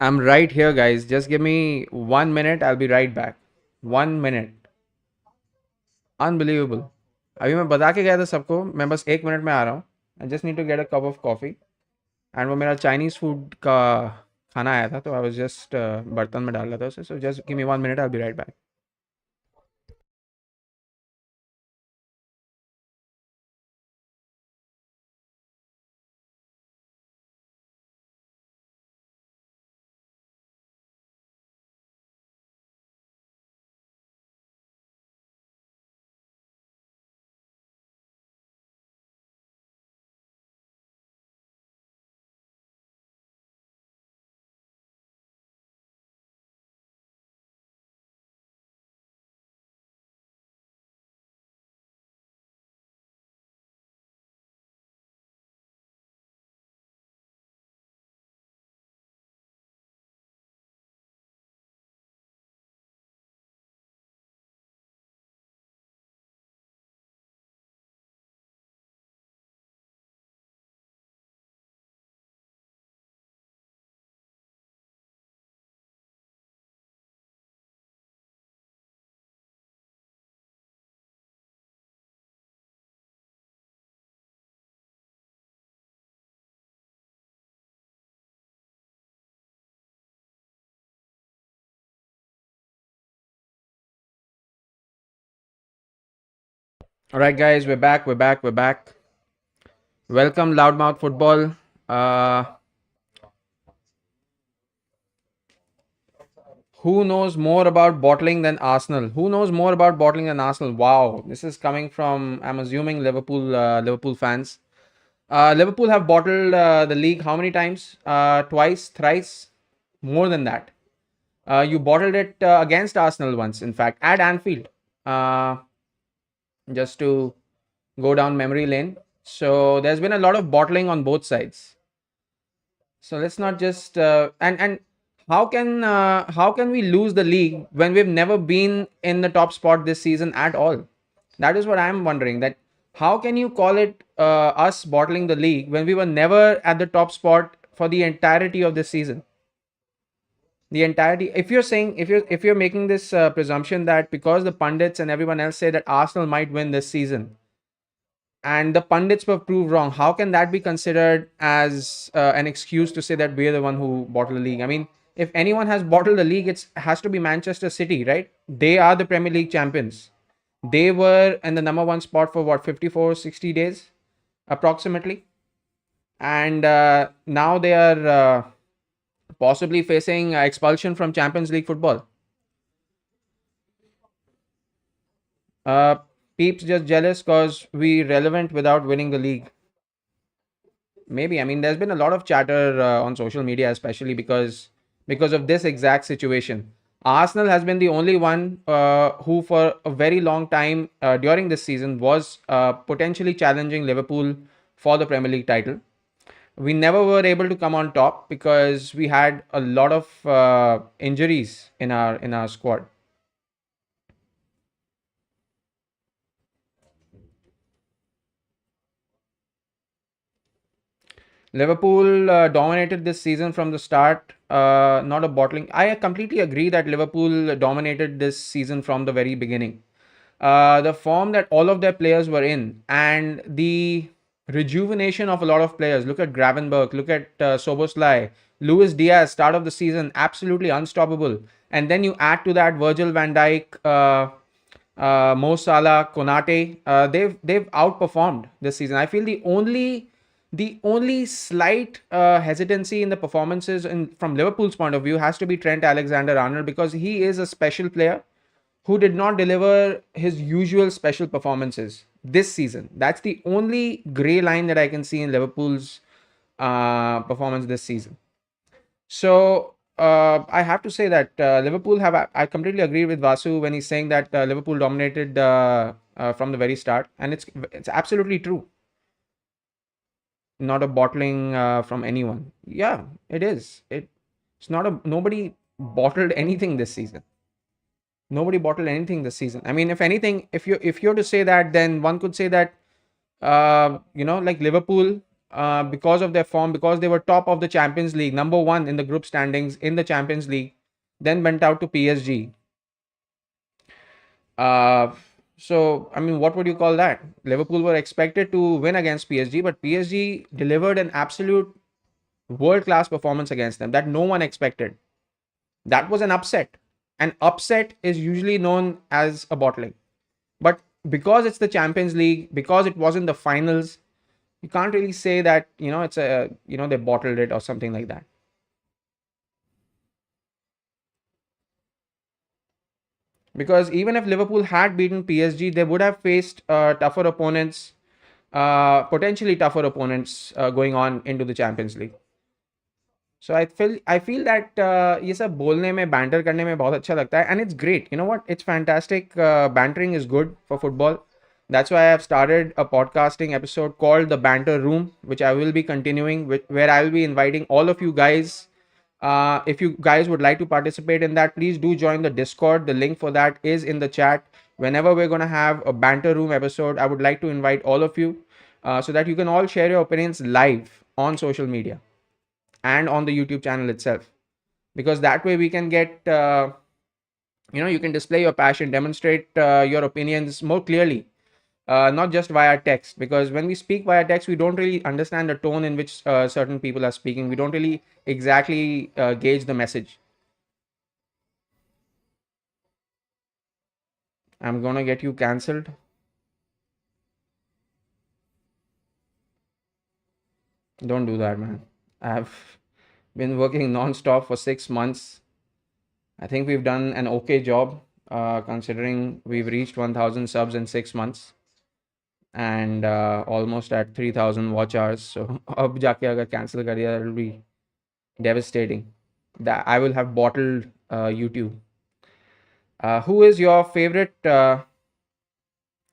I'm right here, guys. Just give me 1 minute. I'll be right back. 1 minute. Unbelievable. अभी मैं बता के गया था सबको मैं बस 1 minute में आ रहा हूँ. I just need to get a cup of coffee. And वो मेरा चाइनीज फूड का खाना आया था तो आई वाज जस्ट बर्तन में डाल रहा था उसे. So just give me 1 minute. I will be right back. All right, guys, we're back. We're back. Welcome, Loudmouth Football. Uh, who knows more about bottling than Arsenal? Who knows more about bottling than Arsenal? Wow, this is coming from, I'm assuming, Liverpool fans. Liverpool have bottled the league how many times? Twice, thrice, more than that. You bottled it against Arsenal once, in fact, at Anfield. Uh, just to go down memory lane. So there's been a lot of bottling on both sides. So let's not just and how can we lose the league when we've never been in the top spot this season at all? That is what I'm wondering. That how can you call it us bottling the league when we were never at the top spot for the entirety of this season? The entirety. If you're saying if you're making this presumption that because the pundits and everyone else say that Arsenal might win this season, and the pundits were proved wrong, how can that be considered as an excuse to say that we're the one who bottled the league? I mean, if anyone has bottled the league, it has to be Manchester City, right? They are the Premier League champions. They were in the number one spot for what, 54, 60 days approximately. And now they are possibly facing expulsion from Champions League football. Uh, Peeps just jealous because we relevant without winning the league. Maybe. I mean, there's been a lot of chatter on social media, especially because of this exact situation. Arsenal has been the only one who, for a very long time during this season, was potentially challenging Liverpool for the Premier League title. We never were able to come on top because we had a lot of injuries in our squad. Liverpool dominated this season from the start. Not a bottling. I completely agree that Liverpool dominated this season from the very beginning. The form that all of their players were in and the rejuvenation of a lot of players. Look at Gravenberg, look at Soboslai, Luis Diaz, start of the season, absolutely unstoppable. And then you add to that Virgil van Dijk, Mo Salah, Konate. They've outperformed this season. I feel the only slight hesitancy in the performances from Liverpool's point of view has to be Trent Alexander-Arnold, because he is a special player who did not deliver his usual special performances this season. That's the only grey line that I can see in Liverpool's performance this season. So I have to say that Liverpool have. I completely agree with Vasu when he's saying that Liverpool dominated from the very start, and it's absolutely true. Not a bottling from anyone. Yeah, it is. It's not a nobody bottled anything this season. Nobody bottled anything this season. I mean, if anything, if you're to say that, then one could say that like Liverpool because of their form, because they were top of the Champions League, number one in the group standings in the Champions League, then went out to PSG. Uh, so, I mean, what would you call that? Liverpool were expected to win against PSG, but PSG delivered an absolute world class performance against them that no one expected. That was an upset. An upset is usually known as a bottling. But because it's the Champions League, because it wasn't the finals, you can't really say that, it's they bottled it or something like that. Because even if Liverpool had beaten PSG, they would have faced tougher opponents, potentially tougher opponents going on into the Champions League. So I feel that ये सब बोलने में banter करने में बहुत अच्छा लगता है, and it's great. You know what? It's fantastic. Bantering is good for football. That's why I have started a podcasting episode called The Banter Room, which I will be continuing with, where I will be inviting all of you guys. If you guys would like to participate in that, please do join the Discord. The link for that is in the chat. Whenever we're going to have a Banter Room episode, I would like to invite all of you so that you can all share your opinions live on social media and on the YouTube channel itself. Because that way we can get, you can display your passion, demonstrate your opinions more clearly, not just via text. Because when we speak via text, we don't really understand the tone in which certain people are speaking. We don't really exactly gauge the message. I'm gonna get you cancelled. Don't do that, man. I've been working non-stop for 6 months. I think we've done an okay job considering we've reached 1000 subs in 6 months and almost at 3000 watch hours. So अब जाके अगर cancel कर दिया, it'll be devastating. That I will have bottled YouTube. Who is your favorite?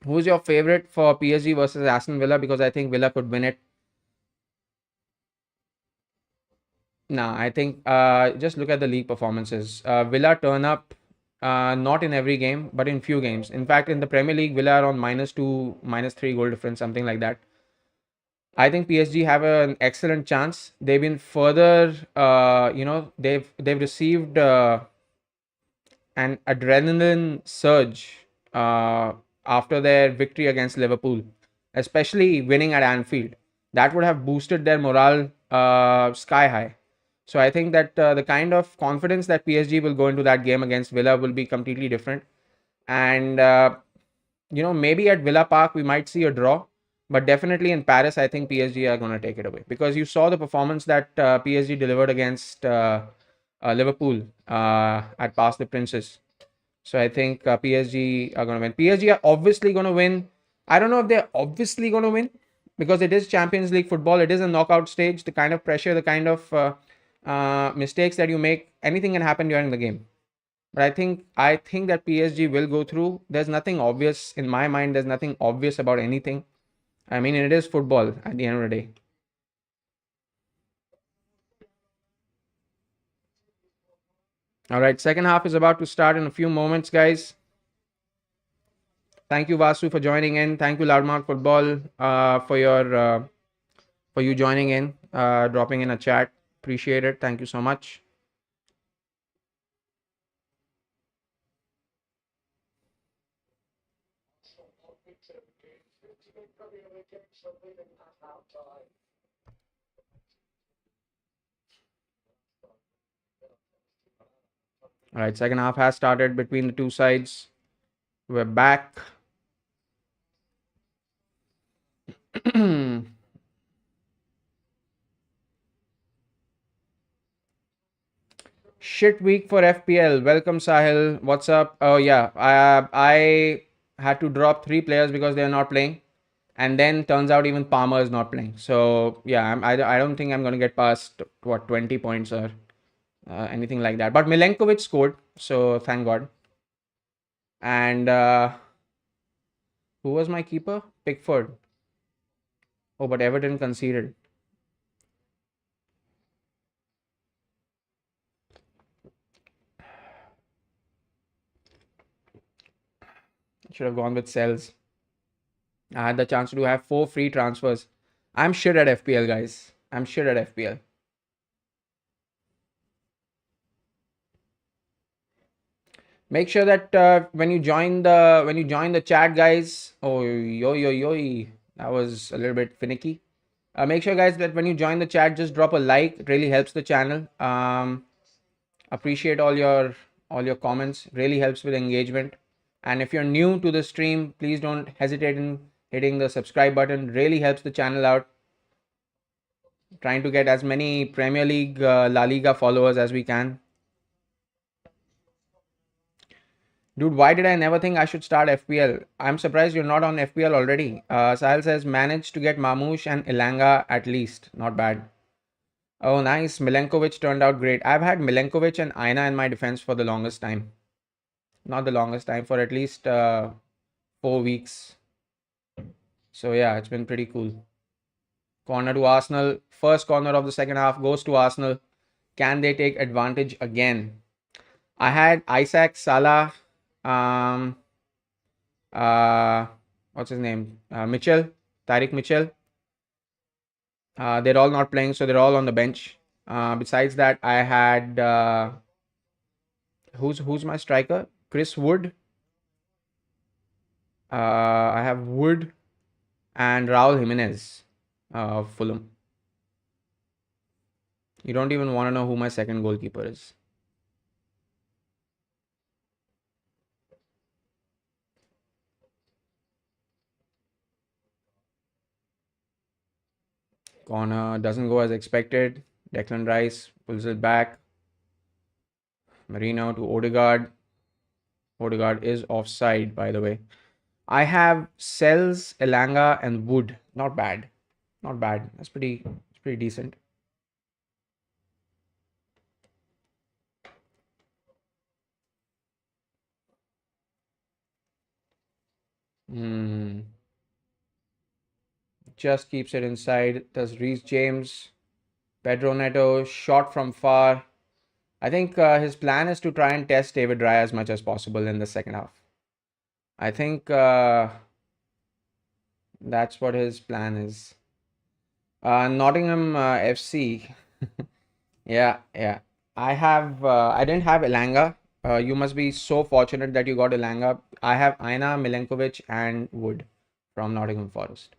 Who is your favorite for PSG versus Aston Villa? Because I think Villa could win it. Nah, I think just look at the league performances. Villa turn up not in every game, but in few games. In fact, in the Premier League, Villa are on -2, -3 goal difference, something like that. I think PSG have an excellent chance. They've been further, they've received an adrenaline surge after their victory against Liverpool, especially winning at Anfield. That would have boosted their morale sky high. So I think that the kind of confidence that PSG will go into that game against Villa will be completely different. And maybe at Villa Park we might see a draw, but definitely in Paris I think PSG are going to take it away, because you saw the performance that PSG delivered against Liverpool at Pass the Princes. So I think PSG are going to win. PSG are obviously going to win. I don't know if they're obviously going to win, because it is Champions League football. It is a knockout stage. The kind of pressure, the kind of mistakes that you make, anything can happen during the game. But I think that PSG will go through. There's nothing obvious in my mind. There's nothing obvious about anything. I mean, it is football at the end of the day. All right, second half is about to start in a few moments, guys. Thank you, Vasu, for joining in. Thank you, Loudmouth Football, for you joining in, dropping in a chat. Appreciate it. Thank you so much. All right, second half has started between the two sides. We're back. Shit week for FPL. Welcome, Sahil. What's up? Oh yeah, I had to drop 3 players because they're not playing, and then turns out even Palmer is not playing. So yeah, I don't think I'm gonna get past 20 points or anything like that. But Milenkovic scored, so thank God. And who was my keeper? Pickford. Oh, but Everton conceded. Should have gone with Sells. I had the chance to have 4 free transfers. I'm shit at FPL, guys. I'm shit at FPL. Make sure that when you join the chat, guys. Oh, yo yo yo, that was a little bit finicky. Make sure, guys, that when you join the chat, just drop a like. It really helps the channel. Appreciate all your comments. Really helps with engagement. And if you're new to the stream, please don't hesitate in hitting the subscribe button. Really helps the channel out. Trying to get as many Premier League, La Liga followers as we can. Dude, why did I never think I should start FPL? I'm surprised you're not on FPL already. Sahil says managed to get Mamouche and Ilanga at least. Not bad. Oh, nice. Milenkovic turned out great. I've had Milenkovic and Aina in my defense for the longest time. Not the longest time, for at least 4 weeks. So yeah, it's been pretty cool. Corner to Arsenal. First corner of the second half goes to Arsenal. Can they take advantage again? I had Isaac, Salah, um, uh, what's his name? Mitchell, Tyreek Mitchell. They're all not playing, so they're all on the bench. Besides that, I had who's my striker? Chris Wood. I have Wood and Raul Jimenez of Fulham. You don't even want to know who my second goalkeeper is. Corner doesn't go as expected. Declan Rice pulls it back. Marino to Odegaard. Odegaard is offside, by the way. I have Sells, Elanga, and Wood. Not bad. Not bad. That's pretty decent. Hmm. Just keeps it inside. Does Reece James. Pedro Neto, shot from far. I think his plan is to try and test David Raya as much as possible in the second half. I think that's what his plan is. Nottingham FC. Yeah, yeah. I didn't have Elanga. You must be so fortunate that you got Elanga. I have Aina, Milenkovic, and Wood from Nottingham Forest.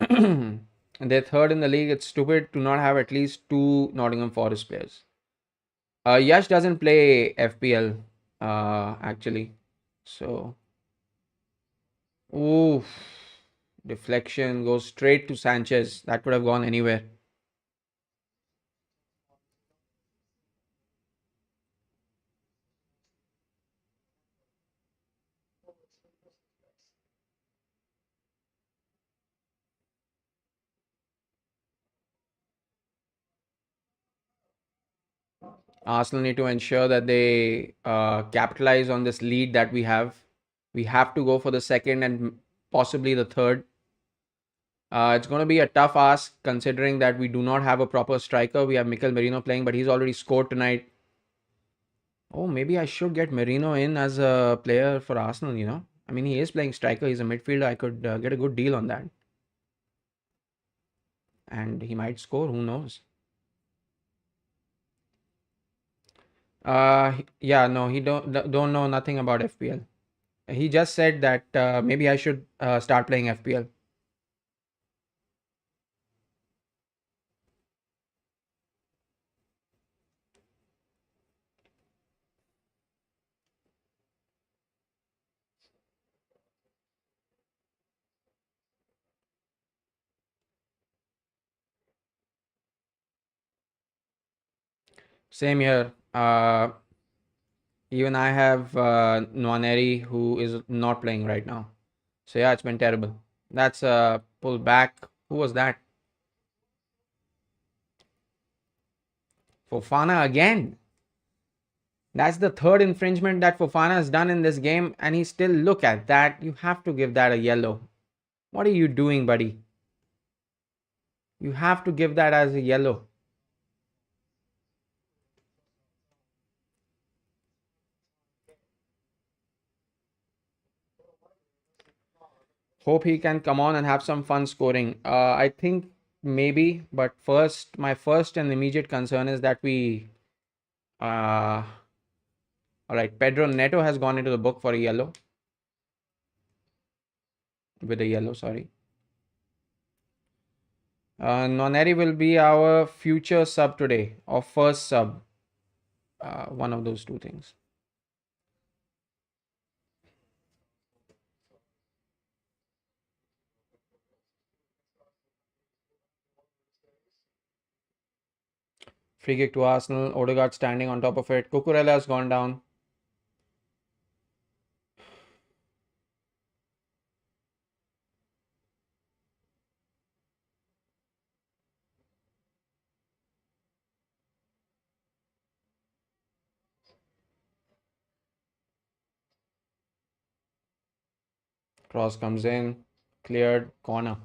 And they're third in the league. It's stupid to not have at least two Nottingham Forest players. Yash doesn't play FPL actually. So, ooh, deflection goes straight to Sanchez. That could have gone anywhere. Arsenal need to ensure that they capitalize on this lead that we have. We have to go for the second and possibly the third. It's going to be a tough ask considering that we do not have a proper striker. We have Mikel Merino playing, but he's already scored tonight. Oh, maybe I should get Merino in as a player for Arsenal. I mean, he is playing striker. He's a midfielder. I could get a good deal on that. And he might score. Who knows? Yeah, no, he don't know nothing about FPL. He just said that maybe I should start playing FPL. Same here. Even I have Nwaneri who is not playing right now. So yeah, it's been terrible. That's a pull back. Who was that? Fofana again. That's the third infringement that Fofana has done in this game, and he still look at that. You have to give that a yellow. What are you doing, buddy? You have to give that as a yellow. Hope he can come on and have some fun scoring. I think maybe, but first, my first and immediate concern is that we. All right, Pedro Neto has gone into the book for a yellow. With a yellow, sorry. Noneri will be our future sub today, or first sub. One of those two things. Free kick to Arsenal. Odegaard standing on top of it. Cucurella has gone down. Cross comes in. Cleared. Corner.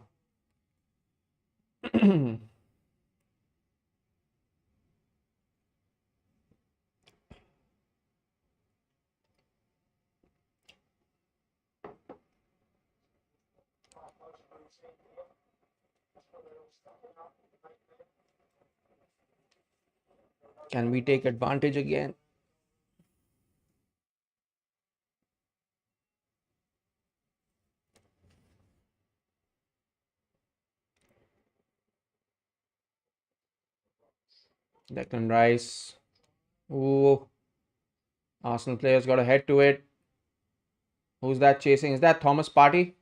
Can we take advantage again? Declan Rice. Ooh. Arsenal players got to head to it. Who's that chasing? Is that Thomas Partey?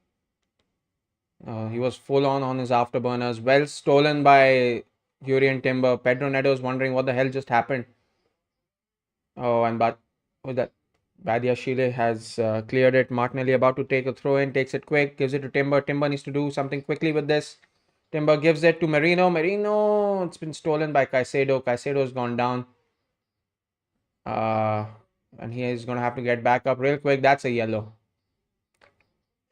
He was full on his afterburners. Well stolen by Urian Timber. Pedro Neto is wondering what the hell just happened. Oh, and but who's that? Badiashile has cleared it. Martinelli about to take a throw in, takes it quick, gives it to Timber. Timber needs to do something quickly with this. Timber gives it to Merino. Merino, it's been stolen by Caicedo. Caicedo's gone down. Uh, and he is going to have to get back up real quick. That's a yellow.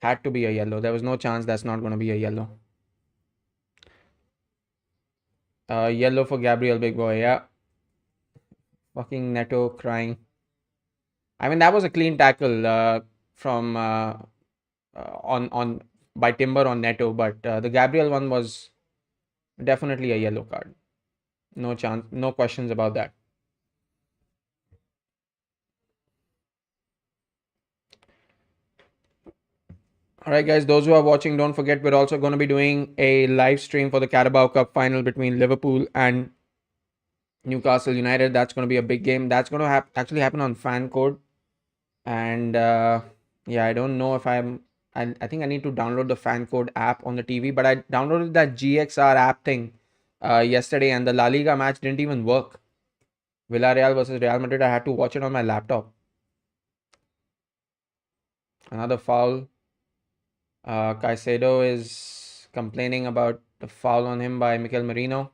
Had to be a yellow. There was no chance that's not going to be a yellow. Yellow for Gabriel, big boy. Yeah. Fucking Neto crying. I mean, that was a clean tackle from on by Timber on Neto, but the Gabriel one was definitely a yellow card. No chance, no questions about that. All right, guys, those who are watching, don't forget we're also going to be doing a live stream for the Carabao Cup final between Liverpool and Newcastle United. That's going to be a big game. That's going to actually happen on fan code. And yeah, I don't know if I think I need to download the fan code app on the TV, but I downloaded that GXR app thing yesterday, and the La Liga match didn't even work. Villarreal versus Real Madrid. I had to watch it on my laptop. Another foul. Caicedo is complaining about the foul on him by Mikel Merino.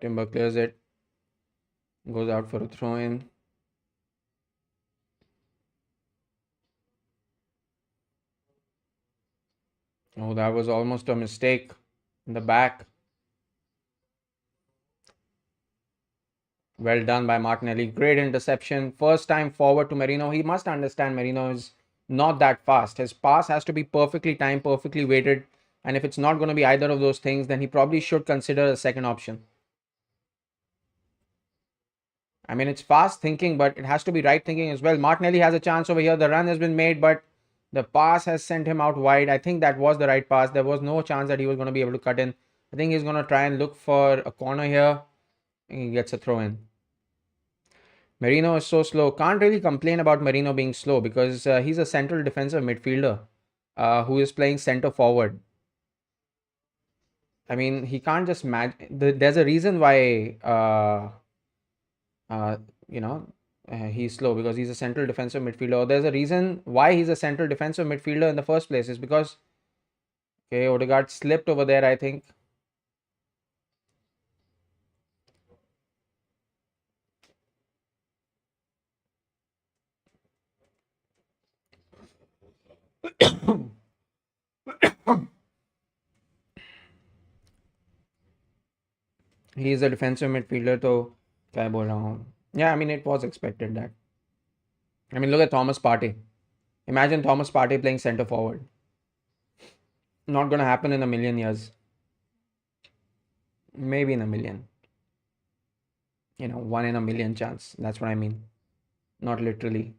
Timber clears it. Goes out for a throw in. Oh, that was almost a mistake in the back. Well done by Martinelli. Great interception. First time forward to Merino. He must understand Merino is not that fast. His pass has to be perfectly timed, perfectly weighted. And if it's not going to be either of those things, then he probably should consider a second option. I mean, it's fast thinking, but it has to be right thinking as well. Martinelli has a chance over here. The run has been made, but The pass has sent him out wide. I think that was the right pass. There was no chance that he was going to be able to cut in. I think he's going to try and look for a corner here. And he gets a throw in. Merino is so slow. Can't really complain about Merino being slow because he's a central defensive midfielder who is playing center forward. I mean, he can't just match. There's a reason why, uh, you know, he's slow because he's a central defensive midfielder. There's a reason why he's a central defensive midfielder in the first place. Is because, okay, Odegaard slipped over there, I think. He's a defensive midfielder, तो क्या बोल रहा हूँ? Yeah, I mean, it was expected that. I mean, look at Thomas Partey. Imagine Thomas Partey playing centre forward. Not going to happen in a million years. Maybe in a million. You know, 1 in a million chance. That's what I mean. Not literally.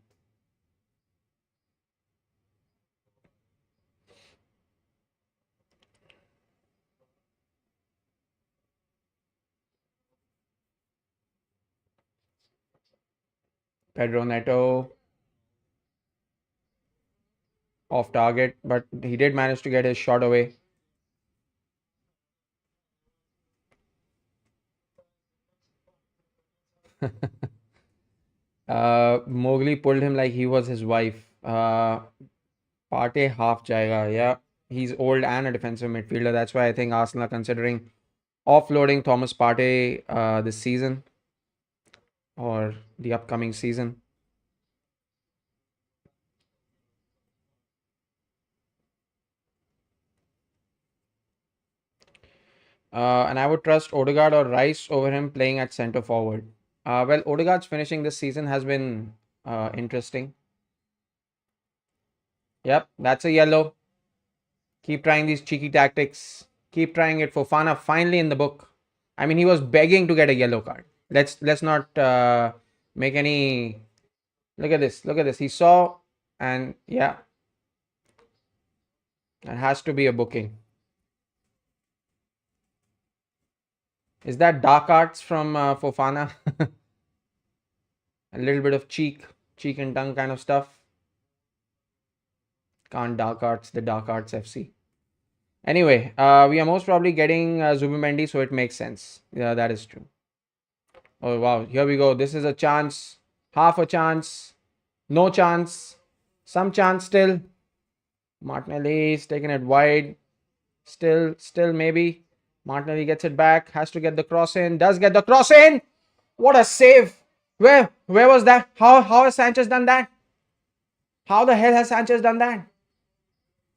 Pedro Neto off target, but he did manage to get his shot away. Mowgli pulled him like he was his wife. Partey half jayega. Yeah, he's old and a defensive midfielder. That's why I think Arsenal are considering offloading Thomas Partey this season or the upcoming season. And I would trust Odegaard or Rice over him playing at centre forward. Well, Odegaard's finishing this season has been interesting. Yep, that's a yellow. Keep trying these cheeky tactics. Keep trying it. Fofana finally in the book. I mean, he was begging to get a yellow card. Let's not make any. Look at this. Look at this. He saw, and yeah, it has to be a booking. Is that dark arts from Fofana? A little bit of cheek and tongue kind of stuff. Can't dark arts the dark arts FC. Anyway, we are most probably getting Zubimendi, so it makes sense. Yeah, that is true. Oh wow, here we go. This is a chance, half a chance, no chance, some chance still. Martinelli's taking it wide. Still maybe. Martinelli gets it back, has to get the cross in, does get the cross in. What a save! Where was that? How has Sanchez done that? How the hell has Sanchez done that?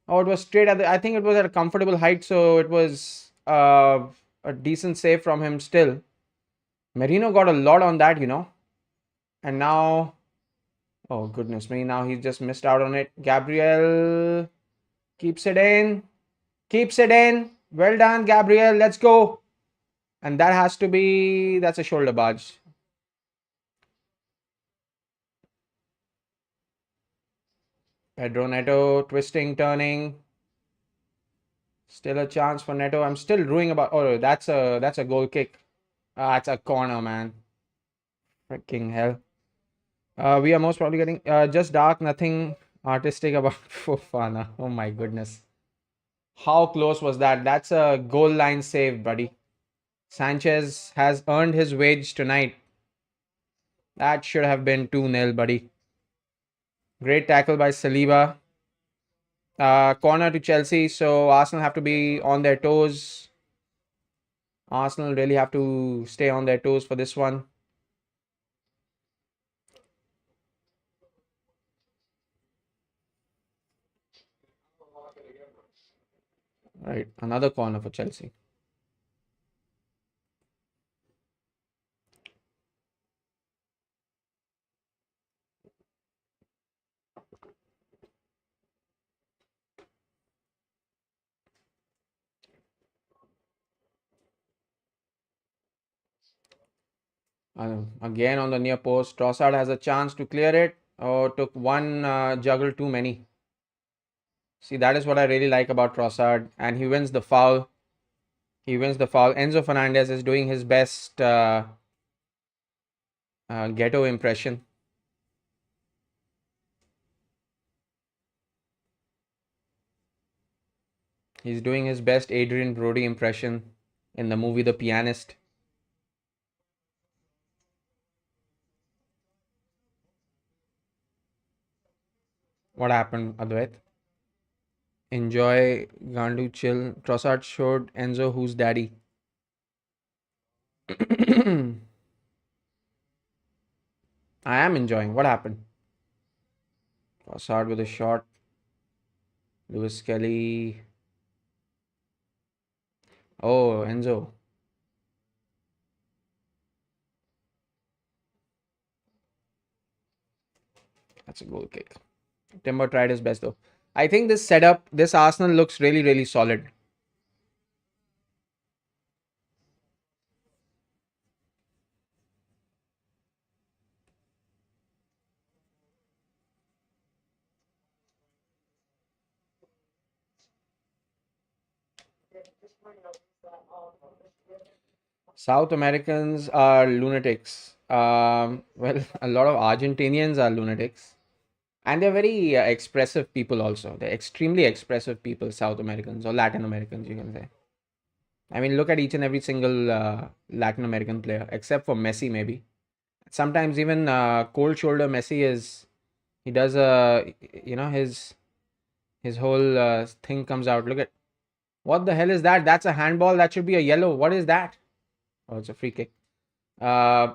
Oh, it was straight at the, I think it was at a comfortable height, so it was a decent save from him still. Merino got a lot on that, you know. And now, oh goodness me, now he's just missed out on it. Gabriel keeps it in. Keeps it in. Well done, Gabriel. Let's go. And that has to be, that's a shoulder barge. Pedro Neto twisting, turning. Still a chance for Neto. I'm still ruing about. Oh, that's a goal kick. That's a corner, man. Freaking hell. We are most probably getting just dark, nothing artistic about Fofana. Oh my goodness. How close was that? That's a goal line save, buddy. Sanchez has earned his wage tonight. That should have been 2-0, buddy. Great tackle by Saliba. Corner to Chelsea, so Arsenal have to be on their toes. Arsenal really have to stay on their toes for this one. Right, another corner for Chelsea. Again on the near post, Trossard has a chance to clear it. Oh, took one juggle too many. See, that is what I really like about Trossard. And he wins the foul. He wins the foul. Enzo Fernandez is doing his best ghetto impression. He's doing his best Adrian Brody impression in the movie The Pianist. What happened, Advait? Enjoy, Gandu, chill. Trossard showed Enzo who's daddy. I am enjoying. What happened? Trossard with a shot. Lewis Kelly. Oh, Enzo. That's a goal kick. Timber tried his best though. I think this setup, this Arsenal looks really, really solid. South Americans are lunatics. Well, a lot of Argentinians are lunatics. And they're very expressive people also. They're extremely expressive people, South Americans or Latin Americans, you can say. I mean, look at each and every single Latin American player, except for Messi, maybe. Sometimes even cold shoulder Messi is, he does his whole thing comes out. Look at, what the hell is that? That's a handball. That should be a yellow. What is that? Oh, it's a free kick. Uh,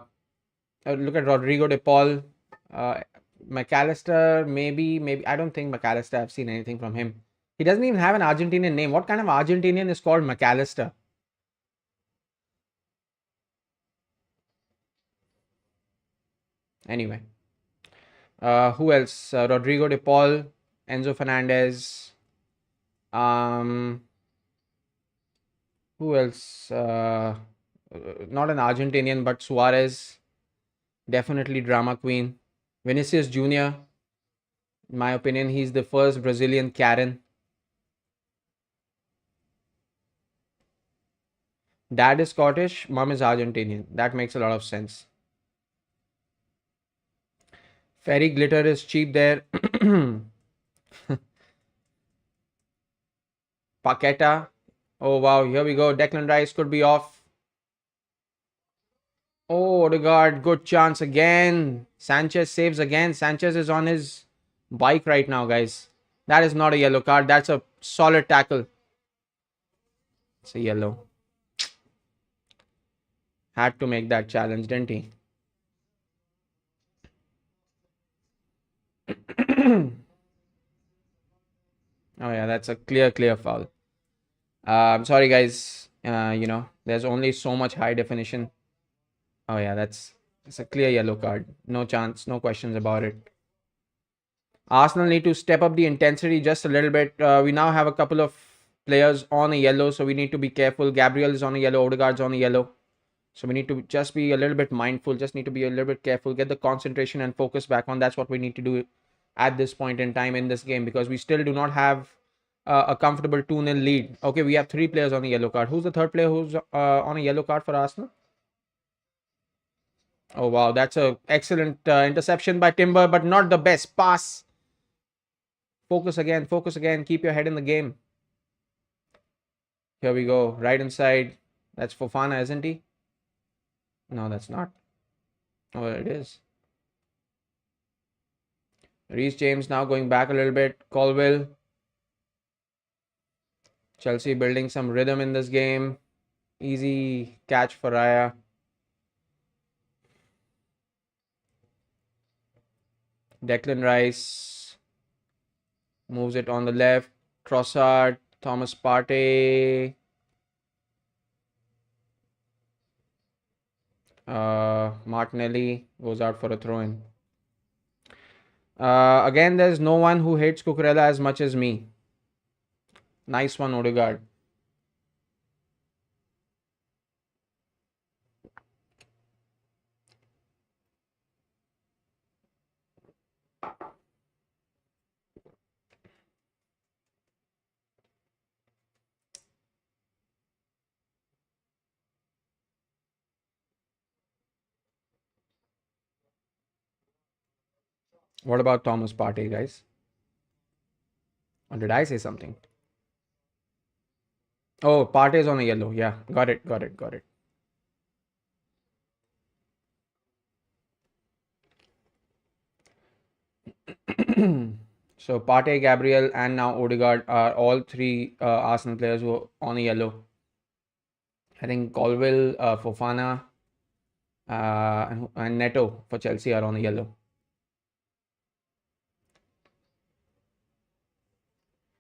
Look at Rodrigo de Paul. Uh, McAllister, maybe. I don't think McAllister, I've seen anything from him. He doesn't even have an Argentinian name. What kind of Argentinian is called McAllister? Anyway, who else? Rodrigo de Paul, Enzo Fernandez. Um, who else? Not an Argentinian, but Suarez. Definitely drama queen. Vinicius Jr. In my opinion, he's the first Brazilian Karen. Dad is Scottish, mom is Argentinian. That makes a lot of sense. Fairy glitter is cheap there. Paqueta. Oh wow, here we go. Declan Rice could be off. Oh, Odegaard, good chance again. Sanchez saves again. Sanchez is on his bike right now, guys. That is not a yellow card. That's a solid tackle. It's a yellow. Had to make that challenge, didn't he? Oh yeah, that's a clear foul. I'm sorry, guys. There's only so much high definition. Oh yeah, it's a clear yellow card. No chance, no questions about it. Arsenal need to step up the intensity just a little bit. We now have a couple of players on a yellow, so we need to be careful. Gabriel is on a yellow, Odegaard's on a yellow. So we need to just be a little bit mindful, just need to be a little bit careful, get the concentration and focus back on. That's what we need to do at this point in time in this game, because we still do not have a comfortable 2-0 lead. Okay, we have 3 players on a yellow card. Who's the third player who's on a yellow card for Arsenal? Oh wow, that's a excellent interception by Timber, but not the best pass. Focus again, keep your head in the game. Here we go, right inside. That's Fofana, isn't he? No, that's not. Oh, it is. Reece James now going back a little bit. Colwell. Chelsea building some rhythm in this game. Easy catch for Raya. Declan Rice moves it on the left. Trossard, Thomas Partey. Martinelli goes out for a throw in. Again, there's no one who hates Cucurella as much as me. Nice one, Odegaard. What about Thomas Partey, guys? Or did I say something? Oh, Partey is on a yellow. Yeah, got it, got it, got it. So Partey, Gabriel, and now Odegaard are all three Arsenal players who are on a yellow. I think Colville, Fofana, and Neto for Chelsea are on a yellow.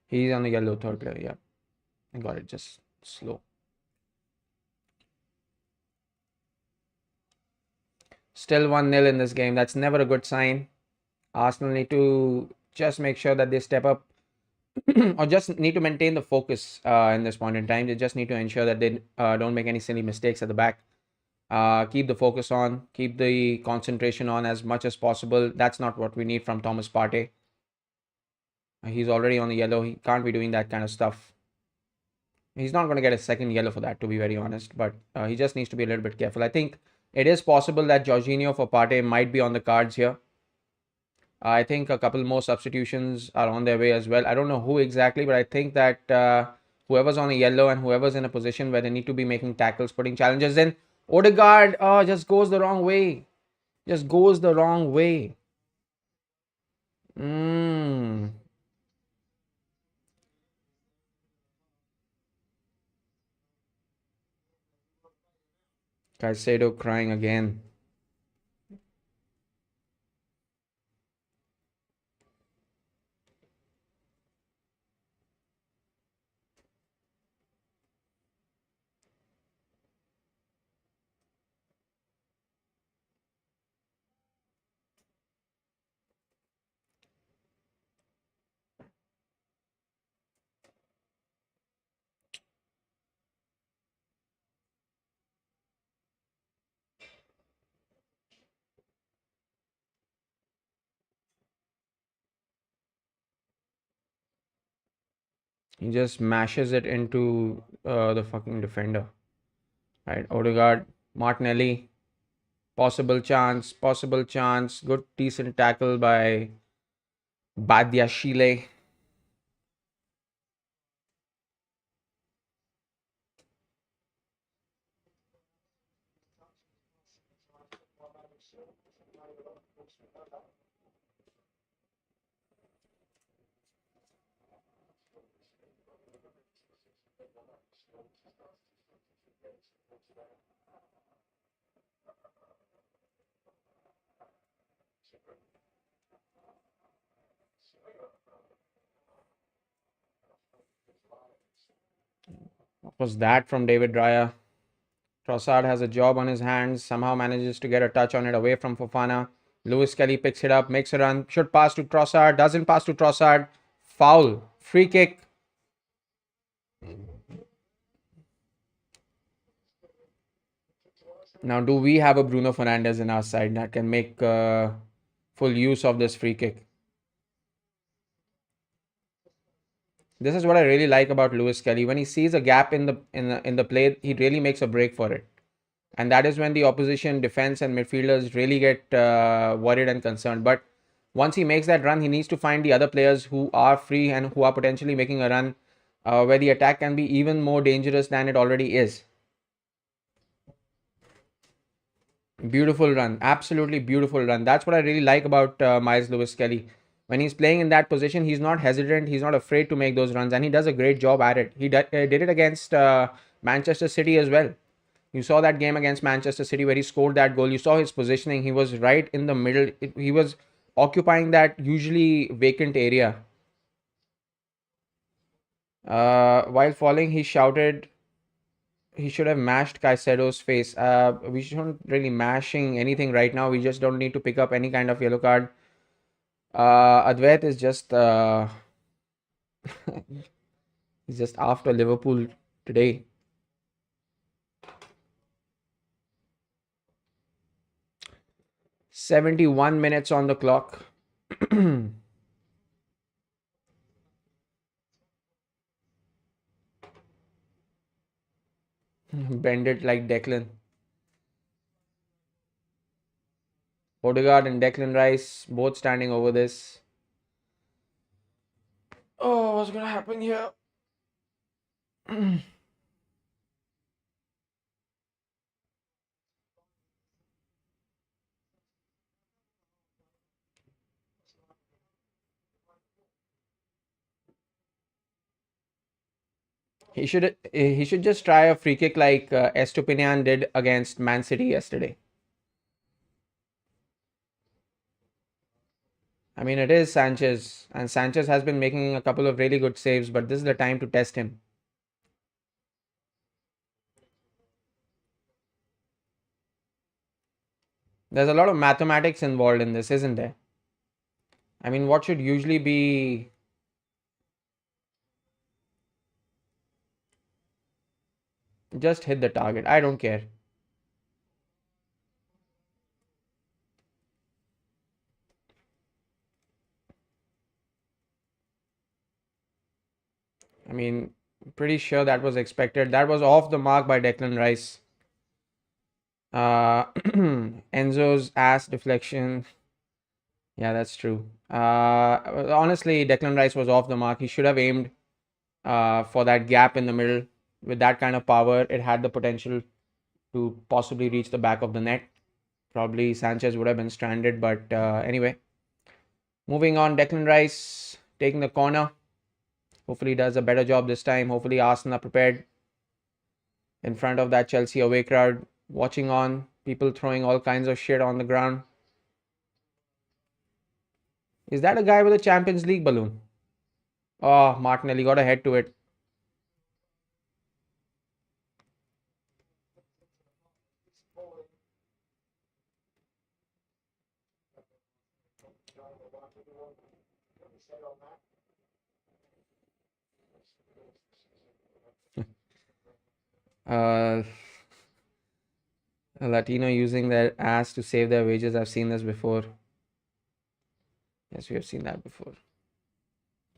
He's on the yellow, third player. Yeah, I got it. Just slow. Still 1-0 in this game. That's never a good sign. Arsenal need to just make sure that they step up or just need to maintain the focus in this point in time. They just need to ensure that they don't make any silly mistakes at the back. Keep the focus on, keep the concentration on as much as possible. That's not what we need from Thomas Partey. He's already on the yellow. He can't be doing that kind of stuff. He's not going to get a second yellow for that, to be very honest. But he just needs to be a little bit careful. I think it is possible that Jorginho for Partey might be on the cards here. I think a couple more substitutions are on their way as well. I don't know who exactly, but I think that whoever's on a yellow and whoever's in a position where they need to be making tackles, putting challenges in, Odegaard just goes the wrong way. Just goes the wrong way. Mm. Caicedo crying again. He just mashes it into the fucking defender. Right, Odegaard, Martinelli, possible chance, possible chance. Good, decent tackle by Badiashile. What was that from David Raya? Trossard has a job on his hands, somehow manages to get a touch on it away from Fofana. Lewis Kelly picks it up, makes a run, should pass to Trossard, doesn't pass to Trossard. Foul, free kick. Now, do we have a Bruno Fernandes in our side that can make full use of this free kick? This is what I really like about Lewis Kelly. When he sees a gap in the play, he really makes a break for it. And that is when the opposition defense and midfielders really get worried and concerned. But once he makes that run, he needs to find the other players who are free and who are potentially making a run where the attack can be even more dangerous than it already is. Beautiful run, absolutely beautiful run. That's what I really like about Miles Lewis Kelly. When he's playing in that position, he's not hesitant, he's not afraid to make those runs, and he does a great job at it. He did it against Manchester City as well. You saw that game against Manchester City where he scored that goal. You saw his positioning. He was right in the middle. He was occupying that usually vacant area. While falling, he shouted he should have mashed Caicedo's face. We shouldn't really mashing anything right now. We just don't need to pick up any kind of yellow card. Advait is just he's just after Liverpool today. 71 minutes on the clock. Bend it like Declan. Odegaard and Declan Rice both standing over this. Oh, what's gonna happen here? He should just try a free kick like Estupinian did against Man City yesterday. I mean, it is Sanchez, and Sanchez has been making a couple of really good saves, but this is the time to test him. There's a lot of mathematics involved in this, isn't there? I mean, what should usually be just hit the target. I don't care. I mean, pretty sure that was expected. That was off the mark by Declan Rice. Enzo's ass deflection. Yeah, that's true. Honestly, Declan Rice was off the mark. He should have aimed for that gap in the middle. With that kind of power, it had the potential to possibly reach the back of the net. Probably Sanchez would have been stranded, but anyway. Moving on, Declan Rice taking the corner. Hopefully, he does a better job this time. Hopefully, Arsenal are prepared in front of that Chelsea away crowd, watching on, people throwing all kinds of shit on the ground. Is that a guy with a Champions League balloon? Oh, Martinelli got a head to it. Uh, a Latino using their ass to save their wages. I've seen this before. Yes, we have seen that before.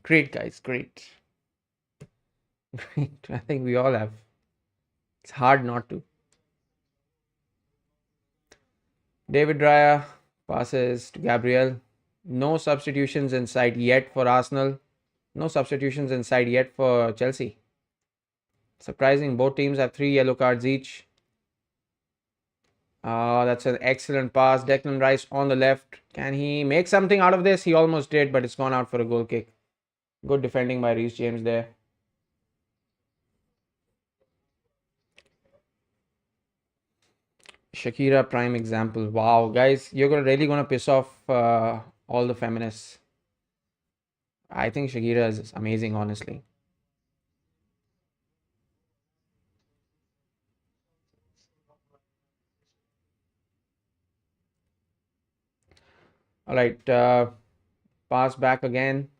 Great, guys. Great. Great. I think we all have. It's hard not to. David Raya passes to Gabriel. No substitutions in sight yet for Arsenal. No substitutions in sight yet for Chelsea. Surprising, both teams have 3 yellow cards each. That's an excellent pass. Declan Rice on the left. Can he make something out of this? He almost did, but it's gone out for a goal kick. Good defending by Reece James there. Shakira, prime example. Wow, guys, you're really gonna piss off all the feminists. I think Shakira is amazing, honestly. All right, pass back again.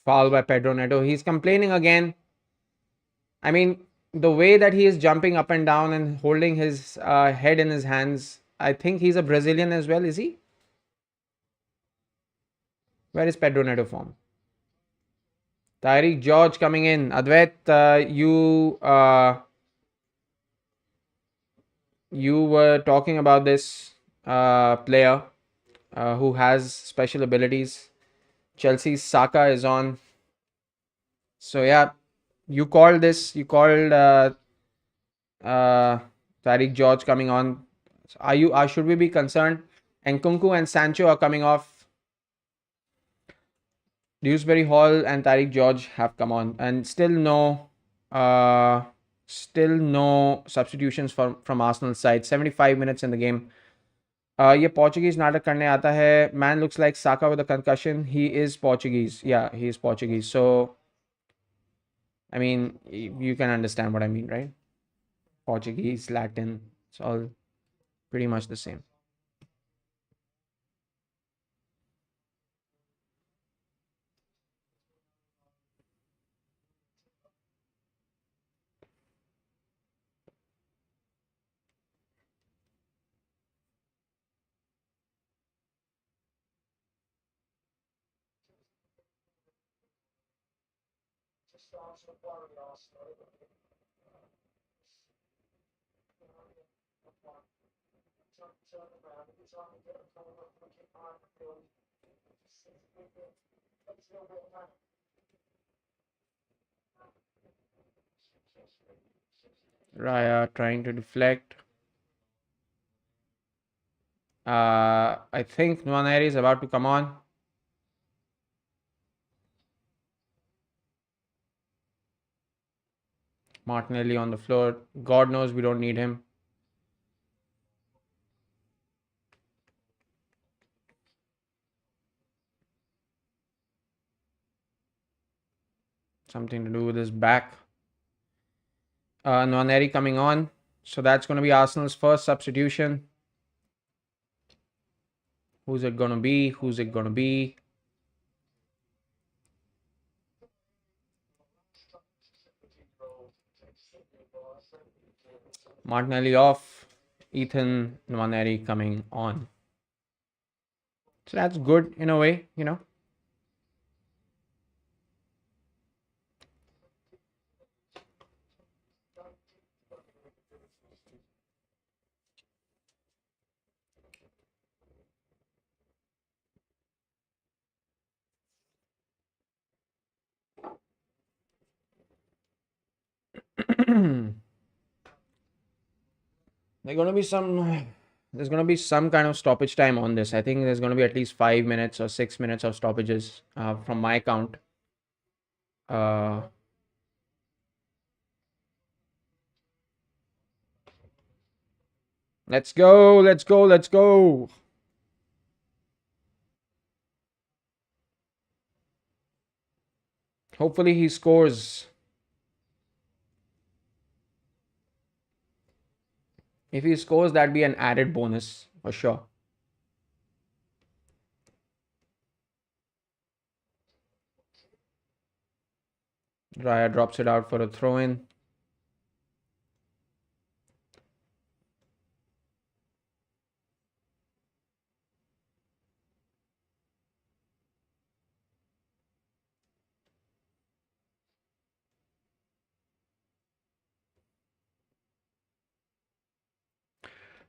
Foul by Pedro Neto. He's complaining again. I mean, the way that he is jumping up and down and holding his head in his hands, I think he's a Brazilian as well, is he? Where is Pedro Neto from? Tyreek George coming in. Advait, you were talking about this player who has special abilities. Chelsea's Saka is on. So yeah, you called this. You called Tyreek George coming on. Are you? Should we be concerned? And Kunku and Sancho are coming off. Dewsbury Hall and Tyreek George have come on, and uh, still no substitutions from Arsenal side. 75 minutes in the game. ये Portuguese नाटक करने आता है. Man looks like Saka with a concussion. He is Portuguese. Yeah, he is Portuguese. So, I mean, you can understand what I mean, right? Portuguese, Latin, it's all pretty much the same. Raya trying to deflect. I think Nwaneri is about to come on. Martinelli on the floor. God knows we don't need him. Something to do with his back. Nwaneri coming on. So that's going to be Arsenal's first substitution. Who's it going to be? Who's it going to be? Martinelli off. Ethan Nwaneri coming on. So that's good in a way, you know. There's gonna be some kind of stoppage time on this. I think there's gonna be at least 5 minutes or 6 minutes of stoppages from my count. Uh, let's go, let's go, let's go. Hopefully he scores. If he scores, that'd be an added bonus for sure. Raya drops it out for a throw in.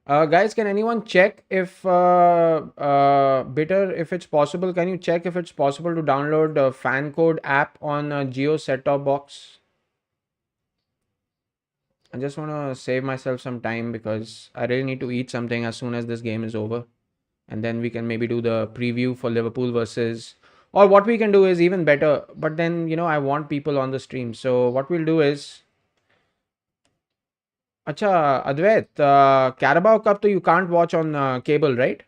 Guys, can anyone check if Bitter, if it's possible? Can you check if it's possible to download the fan code app on a Geo set-top box? I just want to save myself some time because I really need to eat something as soon as this game is over, and then we can maybe do the preview for Liverpool versus. Or what we can do is even better. But then I want people on the stream. So what we'll do is. Acha, Advait, Carabao Cup, you can't watch on cable, right?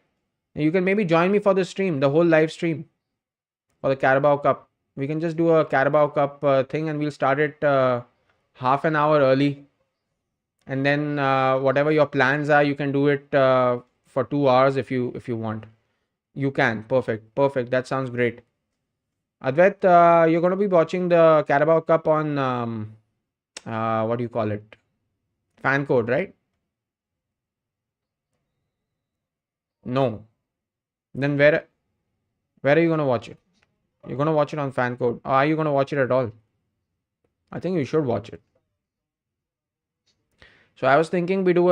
You can maybe join me for the stream, the whole live stream for the Carabao Cup. We can just do a Carabao Cup thing and we'll start it half an hour early. And then whatever your plans are, you can do it for 2 hours if you want. You can. Perfect. Perfect. That sounds great. Advait, you're going to be watching the Carabao Cup on what do you call it? Fan code, right? No. Then where are you gonna watch it? You're gonna watch it on fan code. Or are you gonna watch it at all? I think you should watch it. So I was thinking we do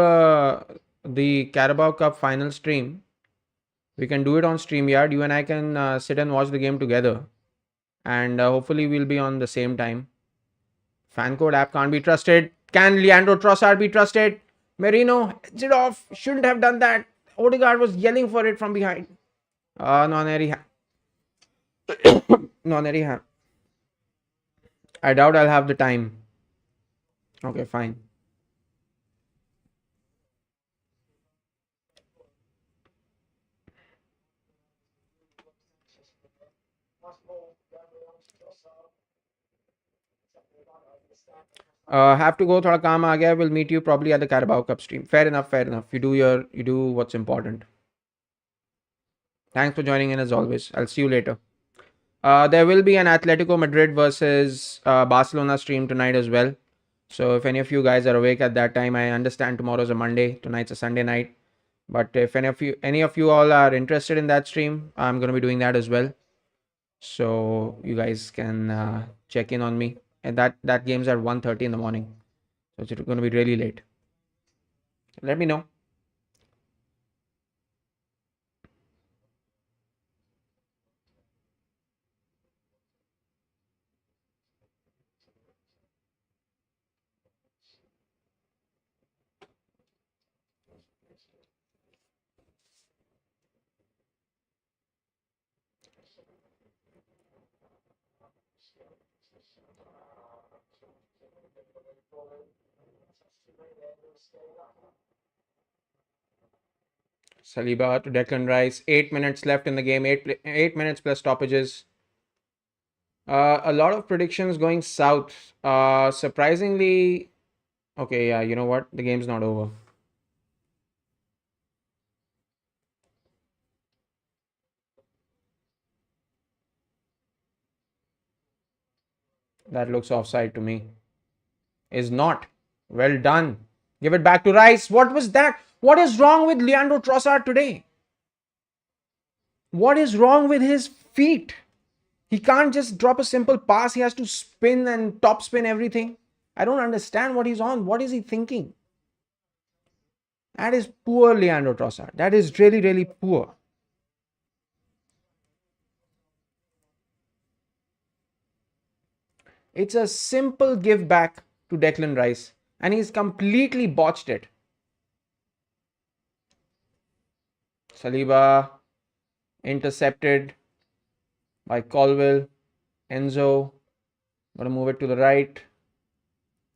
the Carabao Cup final stream. We can do it on StreamYard. You and I can sit and watch the game together. And hopefully we'll be on the same time. Fan code app can't be trusted. Can Leandro Trossard be trusted? Merino, it off. Shouldn't have done that. Odegaard was yelling for it from behind. Non-airy non-airy hand. I doubt I'll have the time. Okay, fine. Have to go. Thoda काम आ गया. We'll meet you probably at the Carabao Cup stream. Fair enough. Fair enough. You do what's important. Thanks for joining in as always. I'll see you later. There will be an Atletico Madrid versus Barcelona stream tonight as well. So if any of you guys are awake at that time, I understand tomorrow's a Monday, tonight's a Sunday night. But if any of you all are interested in that stream, I'm going to be doing that as well. So you guys can check in on me. and that game's at 1:30 in the morning, so it's going to be really late. Let me know. Saliba to Declan Rice. 8 minutes left in the game. 8 minutes plus stoppages. A lot of predictions going south. Surprisingly, okay, yeah, you know what? The game's not over. That looks offside to me. Is not. Well done. Give it back to Rice. What was that? What is wrong with Leandro Trossard today? What is wrong with his feet? He can't just drop a simple pass. He has to spin and top spin everything. I don't understand what he's on. What is he thinking? That is poor Leandro Trossard. That is really, really poor. It's a simple give back to Declan Rice, and he's completely botched it. Saliba intercepted by Colwell. Enzo, gonna move it to the right.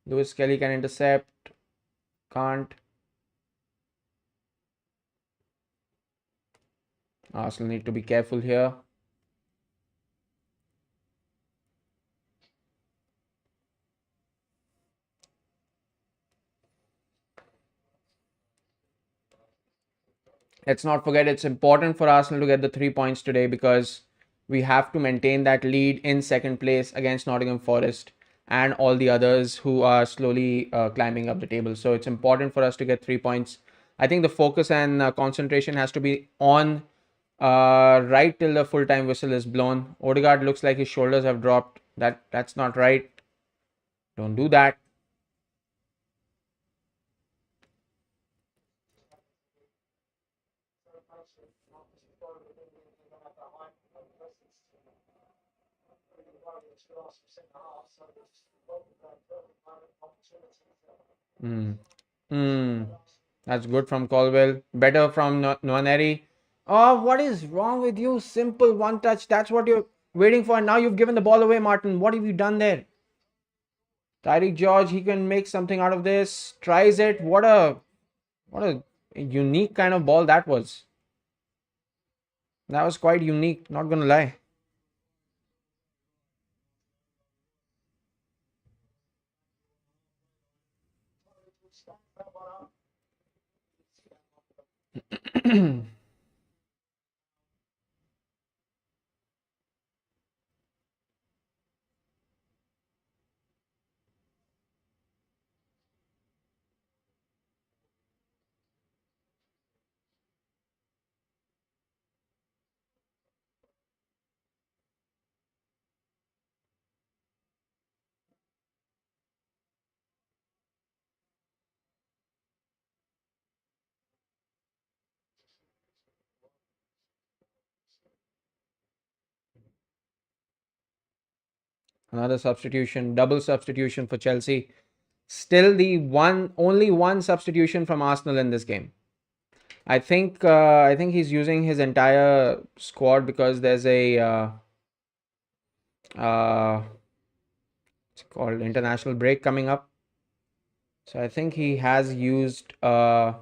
Lewis Kelly can intercept. Can't. Arsenal need to be careful here. Let's not forget it's important for Arsenal to get the 3 points today because we have to maintain that lead in second place against Nottingham Forest and all the others who are slowly climbing up the table. So it's important for us to get 3 points. I think the focus and concentration has to be on right till the full time whistle is blown. Odegaard looks like his shoulders have dropped. That's not right. Don't do that. Hmm. Hmm. That's good from Colwell. Better from Nwaneri. Oh, what is wrong with you? Simple one touch. That's what you're waiting for. And now you've given the ball away, Martin. What have you done there? Tyreek George, he can make something out of this. Tries it. What a unique kind of ball that was. That was quite unique, not gonna lie. Another substitution, double substitution for Chelsea. Still the only one substitution from Arsenal in this game. I think he's using his entire squad because there's a uh, it's called international break coming up. So I think he has used that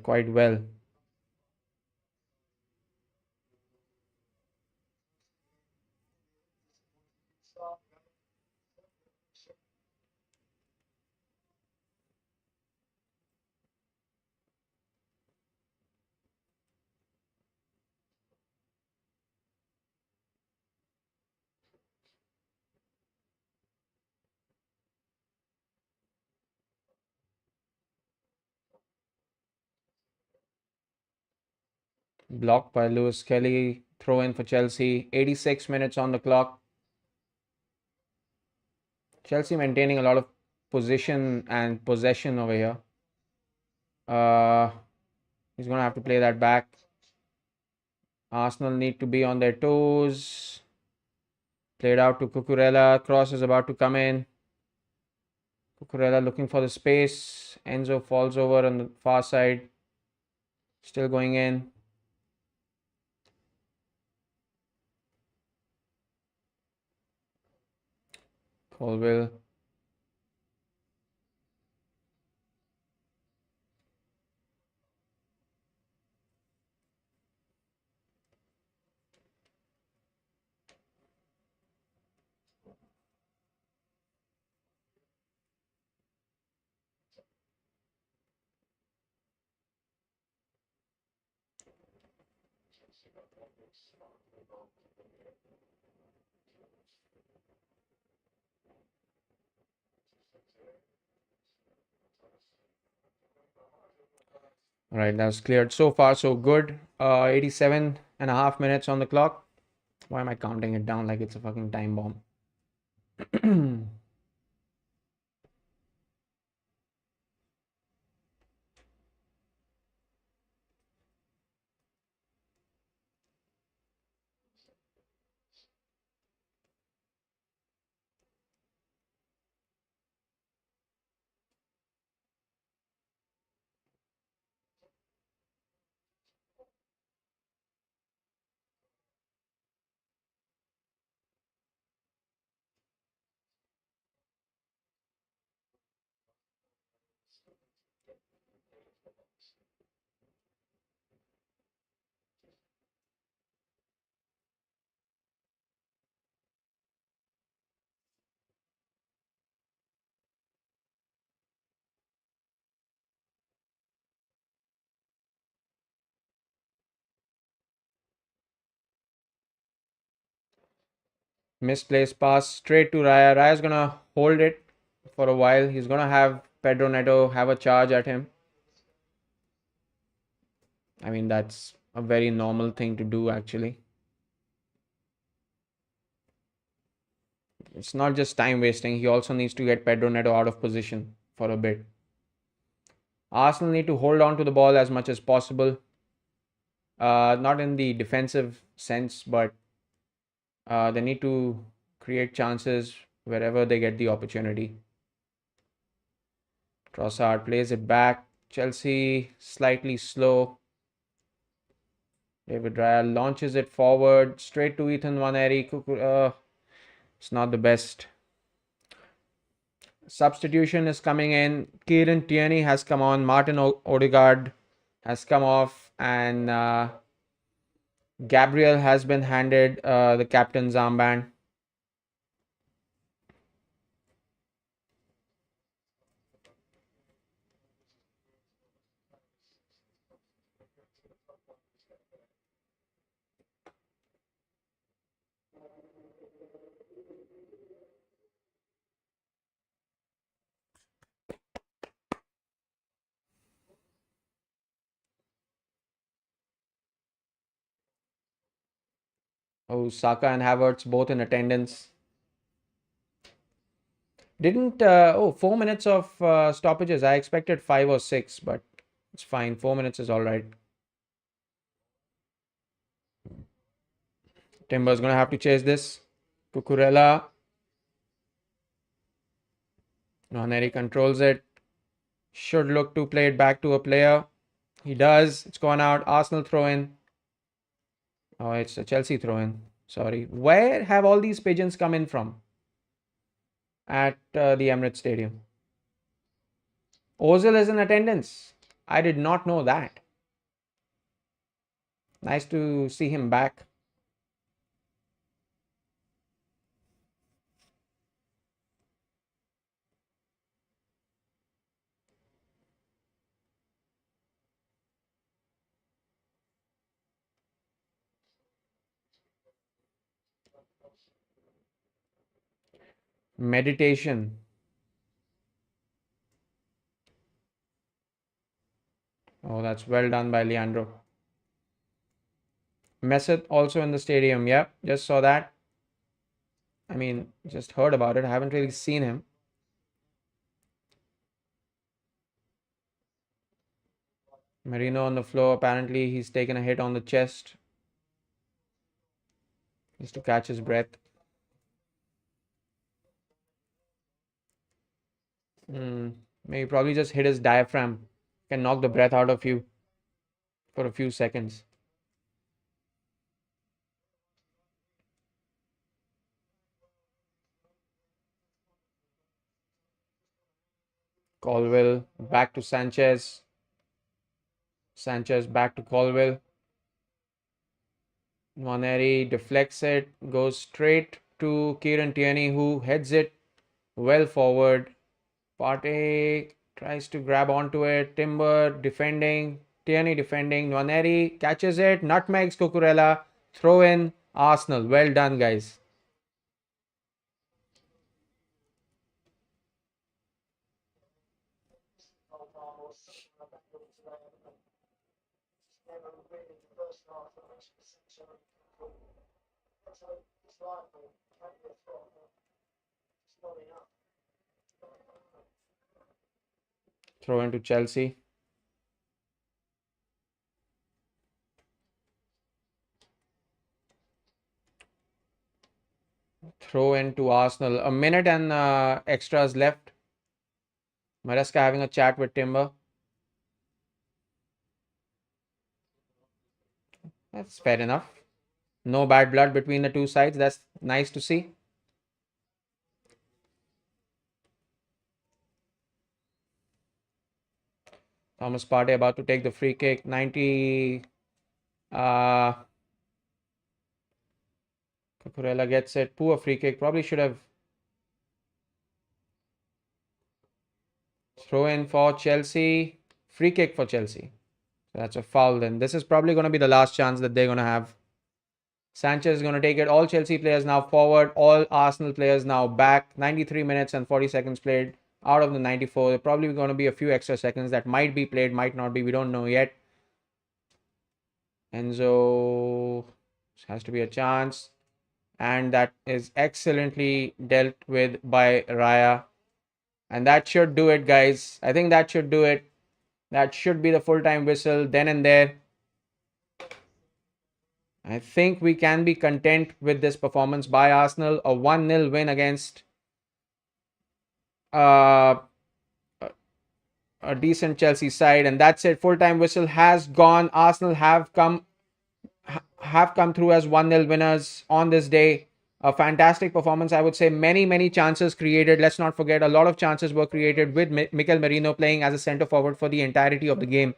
quite well. Blocked by Lewis Kelly. Throw in for Chelsea. 86 minutes on the clock. Chelsea maintaining a lot of position and possession over here. Uh, he's going to have to play that back. Arsenal need to be on their toes. Played out to Cucurella. Cross is about to come in. Cucurella looking for the space. Enzo falls over on the far side. Still going in. Colville. All right, that's cleared. So far, so good. 87 and a half minutes on the clock. Why am I counting it down like it's a fucking time bomb? Misplaced pass straight to Raya. Raya's gonna hold it for a while. He's gonna have Pedro Neto have a charge at him. I mean, that's a very normal thing to do, actually. It's not just time wasting. He also needs to get Pedro Neto out of position for a bit. Arsenal need to hold on to the ball as much as possible. Not in the defensive sense, but they need to create chances wherever they get the opportunity. Trossard plays it back. Chelsea slightly slow. David Raya launches it forward straight to Ethan Waneri. It's not the best. Substitution is coming in. Kieran Tierney has come on. Martin Odegaard has come off, and Gabriel has been handed the captain's armband. Oh, Saka and Havertz both in attendance. Didn't 4 minutes of stoppages. I expected 5 or 6, but it's fine. 4 minutes is all right. Timber's gonna have to chase this. Cucurella. Noneri controls it. Should look to play it back to a player. He does. It's gone out. Arsenal throw in. Oh, it's a Chelsea throw in. Sorry. Where have all these pigeons come in from? At the Emirates Stadium. Ozil is in attendance. I did not know that. Nice to see him back. Meditation. Oh, that's well done by Leandro. Mesut also in the stadium. Yep, just saw that. I mean, just heard about it. I haven't really seen him. Marino on the floor. Apparently, he's taken a hit on the chest just to catch his breath. Hmm. Maybe probably just hit his diaphragm. Can knock the breath out of you for a few seconds. Colwell back to Sanchez. Sanchez back to Colwell. Nwaneri deflects it, goes straight to Kieran Tierney, who heads it well forward. Partey tries to grab onto it. Timber defending. Tierney defending. Nwaneri catches it. Nutmegs Cucurella. Throw in Arsenal. Well done, guys. Throw into Chelsea. Throw into Arsenal. A minute and extras left. Maresca having a chat with Timber. That's fair enough. No bad blood between the two sides. That's nice to see. Thomas Partey about to take the free kick. 90. Cucurella gets it. Poor free kick. Probably should have throw in for Chelsea. Free kick for Chelsea. That's a foul then. This is probably going to be the last chance that they're going to have. Sanchez is going to take it. All Chelsea players now forward. All Arsenal players now back. 93 minutes and 40 seconds played out of the 94. There probably going to be a few extra seconds that might be played, might not be. We don't know yet. Enzo has to be a chance. And that is excellently dealt with by Raya. And that should do it, guys. I think that should do it. That should be the full-time whistle then and there. I think we can be content with this performance by Arsenal. A 1-0 win against uh, a decent Chelsea side. And that's it. Full-time whistle has gone. Arsenal have come through as 1-0 winners on this day. A fantastic performance, I would say. Many chances created. Let's not forget, a lot of chances were created with Mikel Merino playing as a centre forward for the entirety of the game.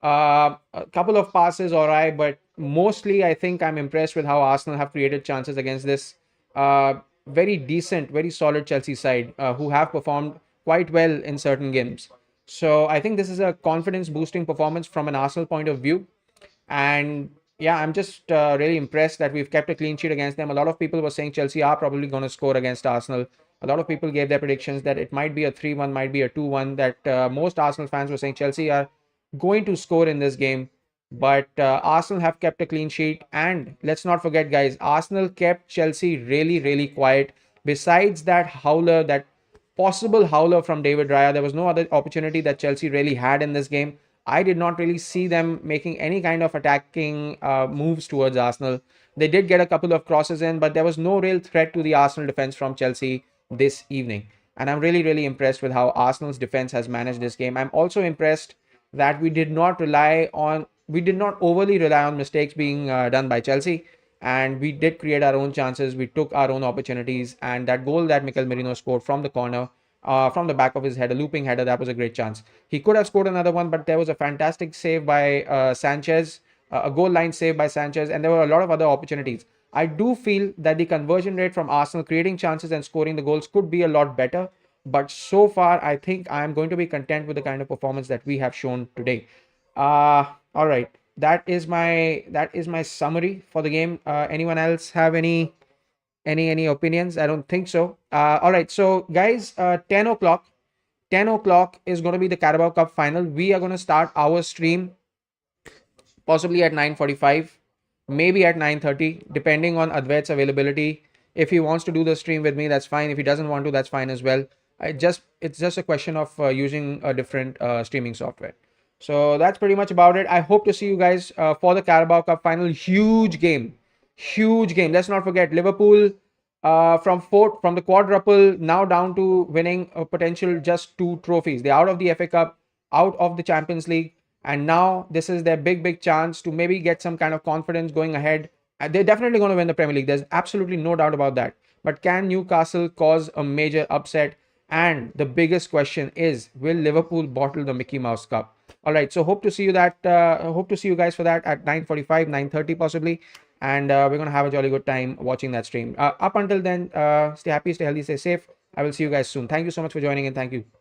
A couple of passes, all right, but mostly I think I'm impressed with how Arsenal have created chances against this very decent, very solid Chelsea side who have performed quite well in certain games. So I think this is a confidence boosting performance from an Arsenal point of view. And yeah, I'm just really impressed that we've kept a clean sheet against them. A lot of people were saying Chelsea are probably going to score against Arsenal. A lot of people gave their predictions that it might be a 3-1, might be a 2-1, that most Arsenal fans were saying Chelsea are going to score in this game. But Arsenal have kept a clean sheet. And let's not forget, guys, Arsenal kept Chelsea really quiet. Besides that howler, that possible howler from David Raya, there was no other opportunity that Chelsea really had in this game. I did not really see them making any kind of attacking moves towards Arsenal. They did get a couple of crosses in, but there was no real threat to the Arsenal defense from Chelsea this evening. And I'm really impressed with how Arsenal's defense has managed this game. I'm also impressed that we did not overly rely on mistakes being done by Chelsea. And we did create our own chances. We took our own opportunities. And that goal that Mikel Merino scored from the corner, from the back of his head, a looping header, that was a great chance. He could have scored another one, but there was a fantastic save by Sanchez, a goal line save by Sanchez, and there were a lot of other opportunities. I do feel that the conversion rate from Arsenal creating chances and scoring the goals could be a lot better. But so far, I think I am going to be content with the kind of performance that we have shown today. All right, that is my summary for the game. Anyone else have any opinions? I don't think so. All right, so guys, 10 o'clock is going to be the Carabao Cup final. We are going to start our stream possibly at 9:45, maybe at 9:30, depending on Advait's availability. If he wants to do the stream with me, that's fine. If he doesn't want to, that's fine as well. It's just a question of using a different streaming software. So that's pretty much about it. I hope to see you guys for the Carabao Cup final. Huge game, huge game. Let's not forget Liverpool from the quadruple now down to winning a potential just 2 trophies. They're out of the FA Cup, out of the Champions League, and now this is their big chance to maybe get some kind of confidence going ahead. They're definitely going to win the Premier League. There's absolutely no doubt about that. But can Newcastle cause a major upset? And the biggest question is, will Liverpool bottle the Mickey Mouse Cup? All right, so hope to see you guys for that at 9:45, 9:30 possibly, and we're gonna have a jolly good time watching that stream. Up until then, stay happy, stay healthy, stay safe. I will see you guys soon. Thank you so much for joining in. Thank you.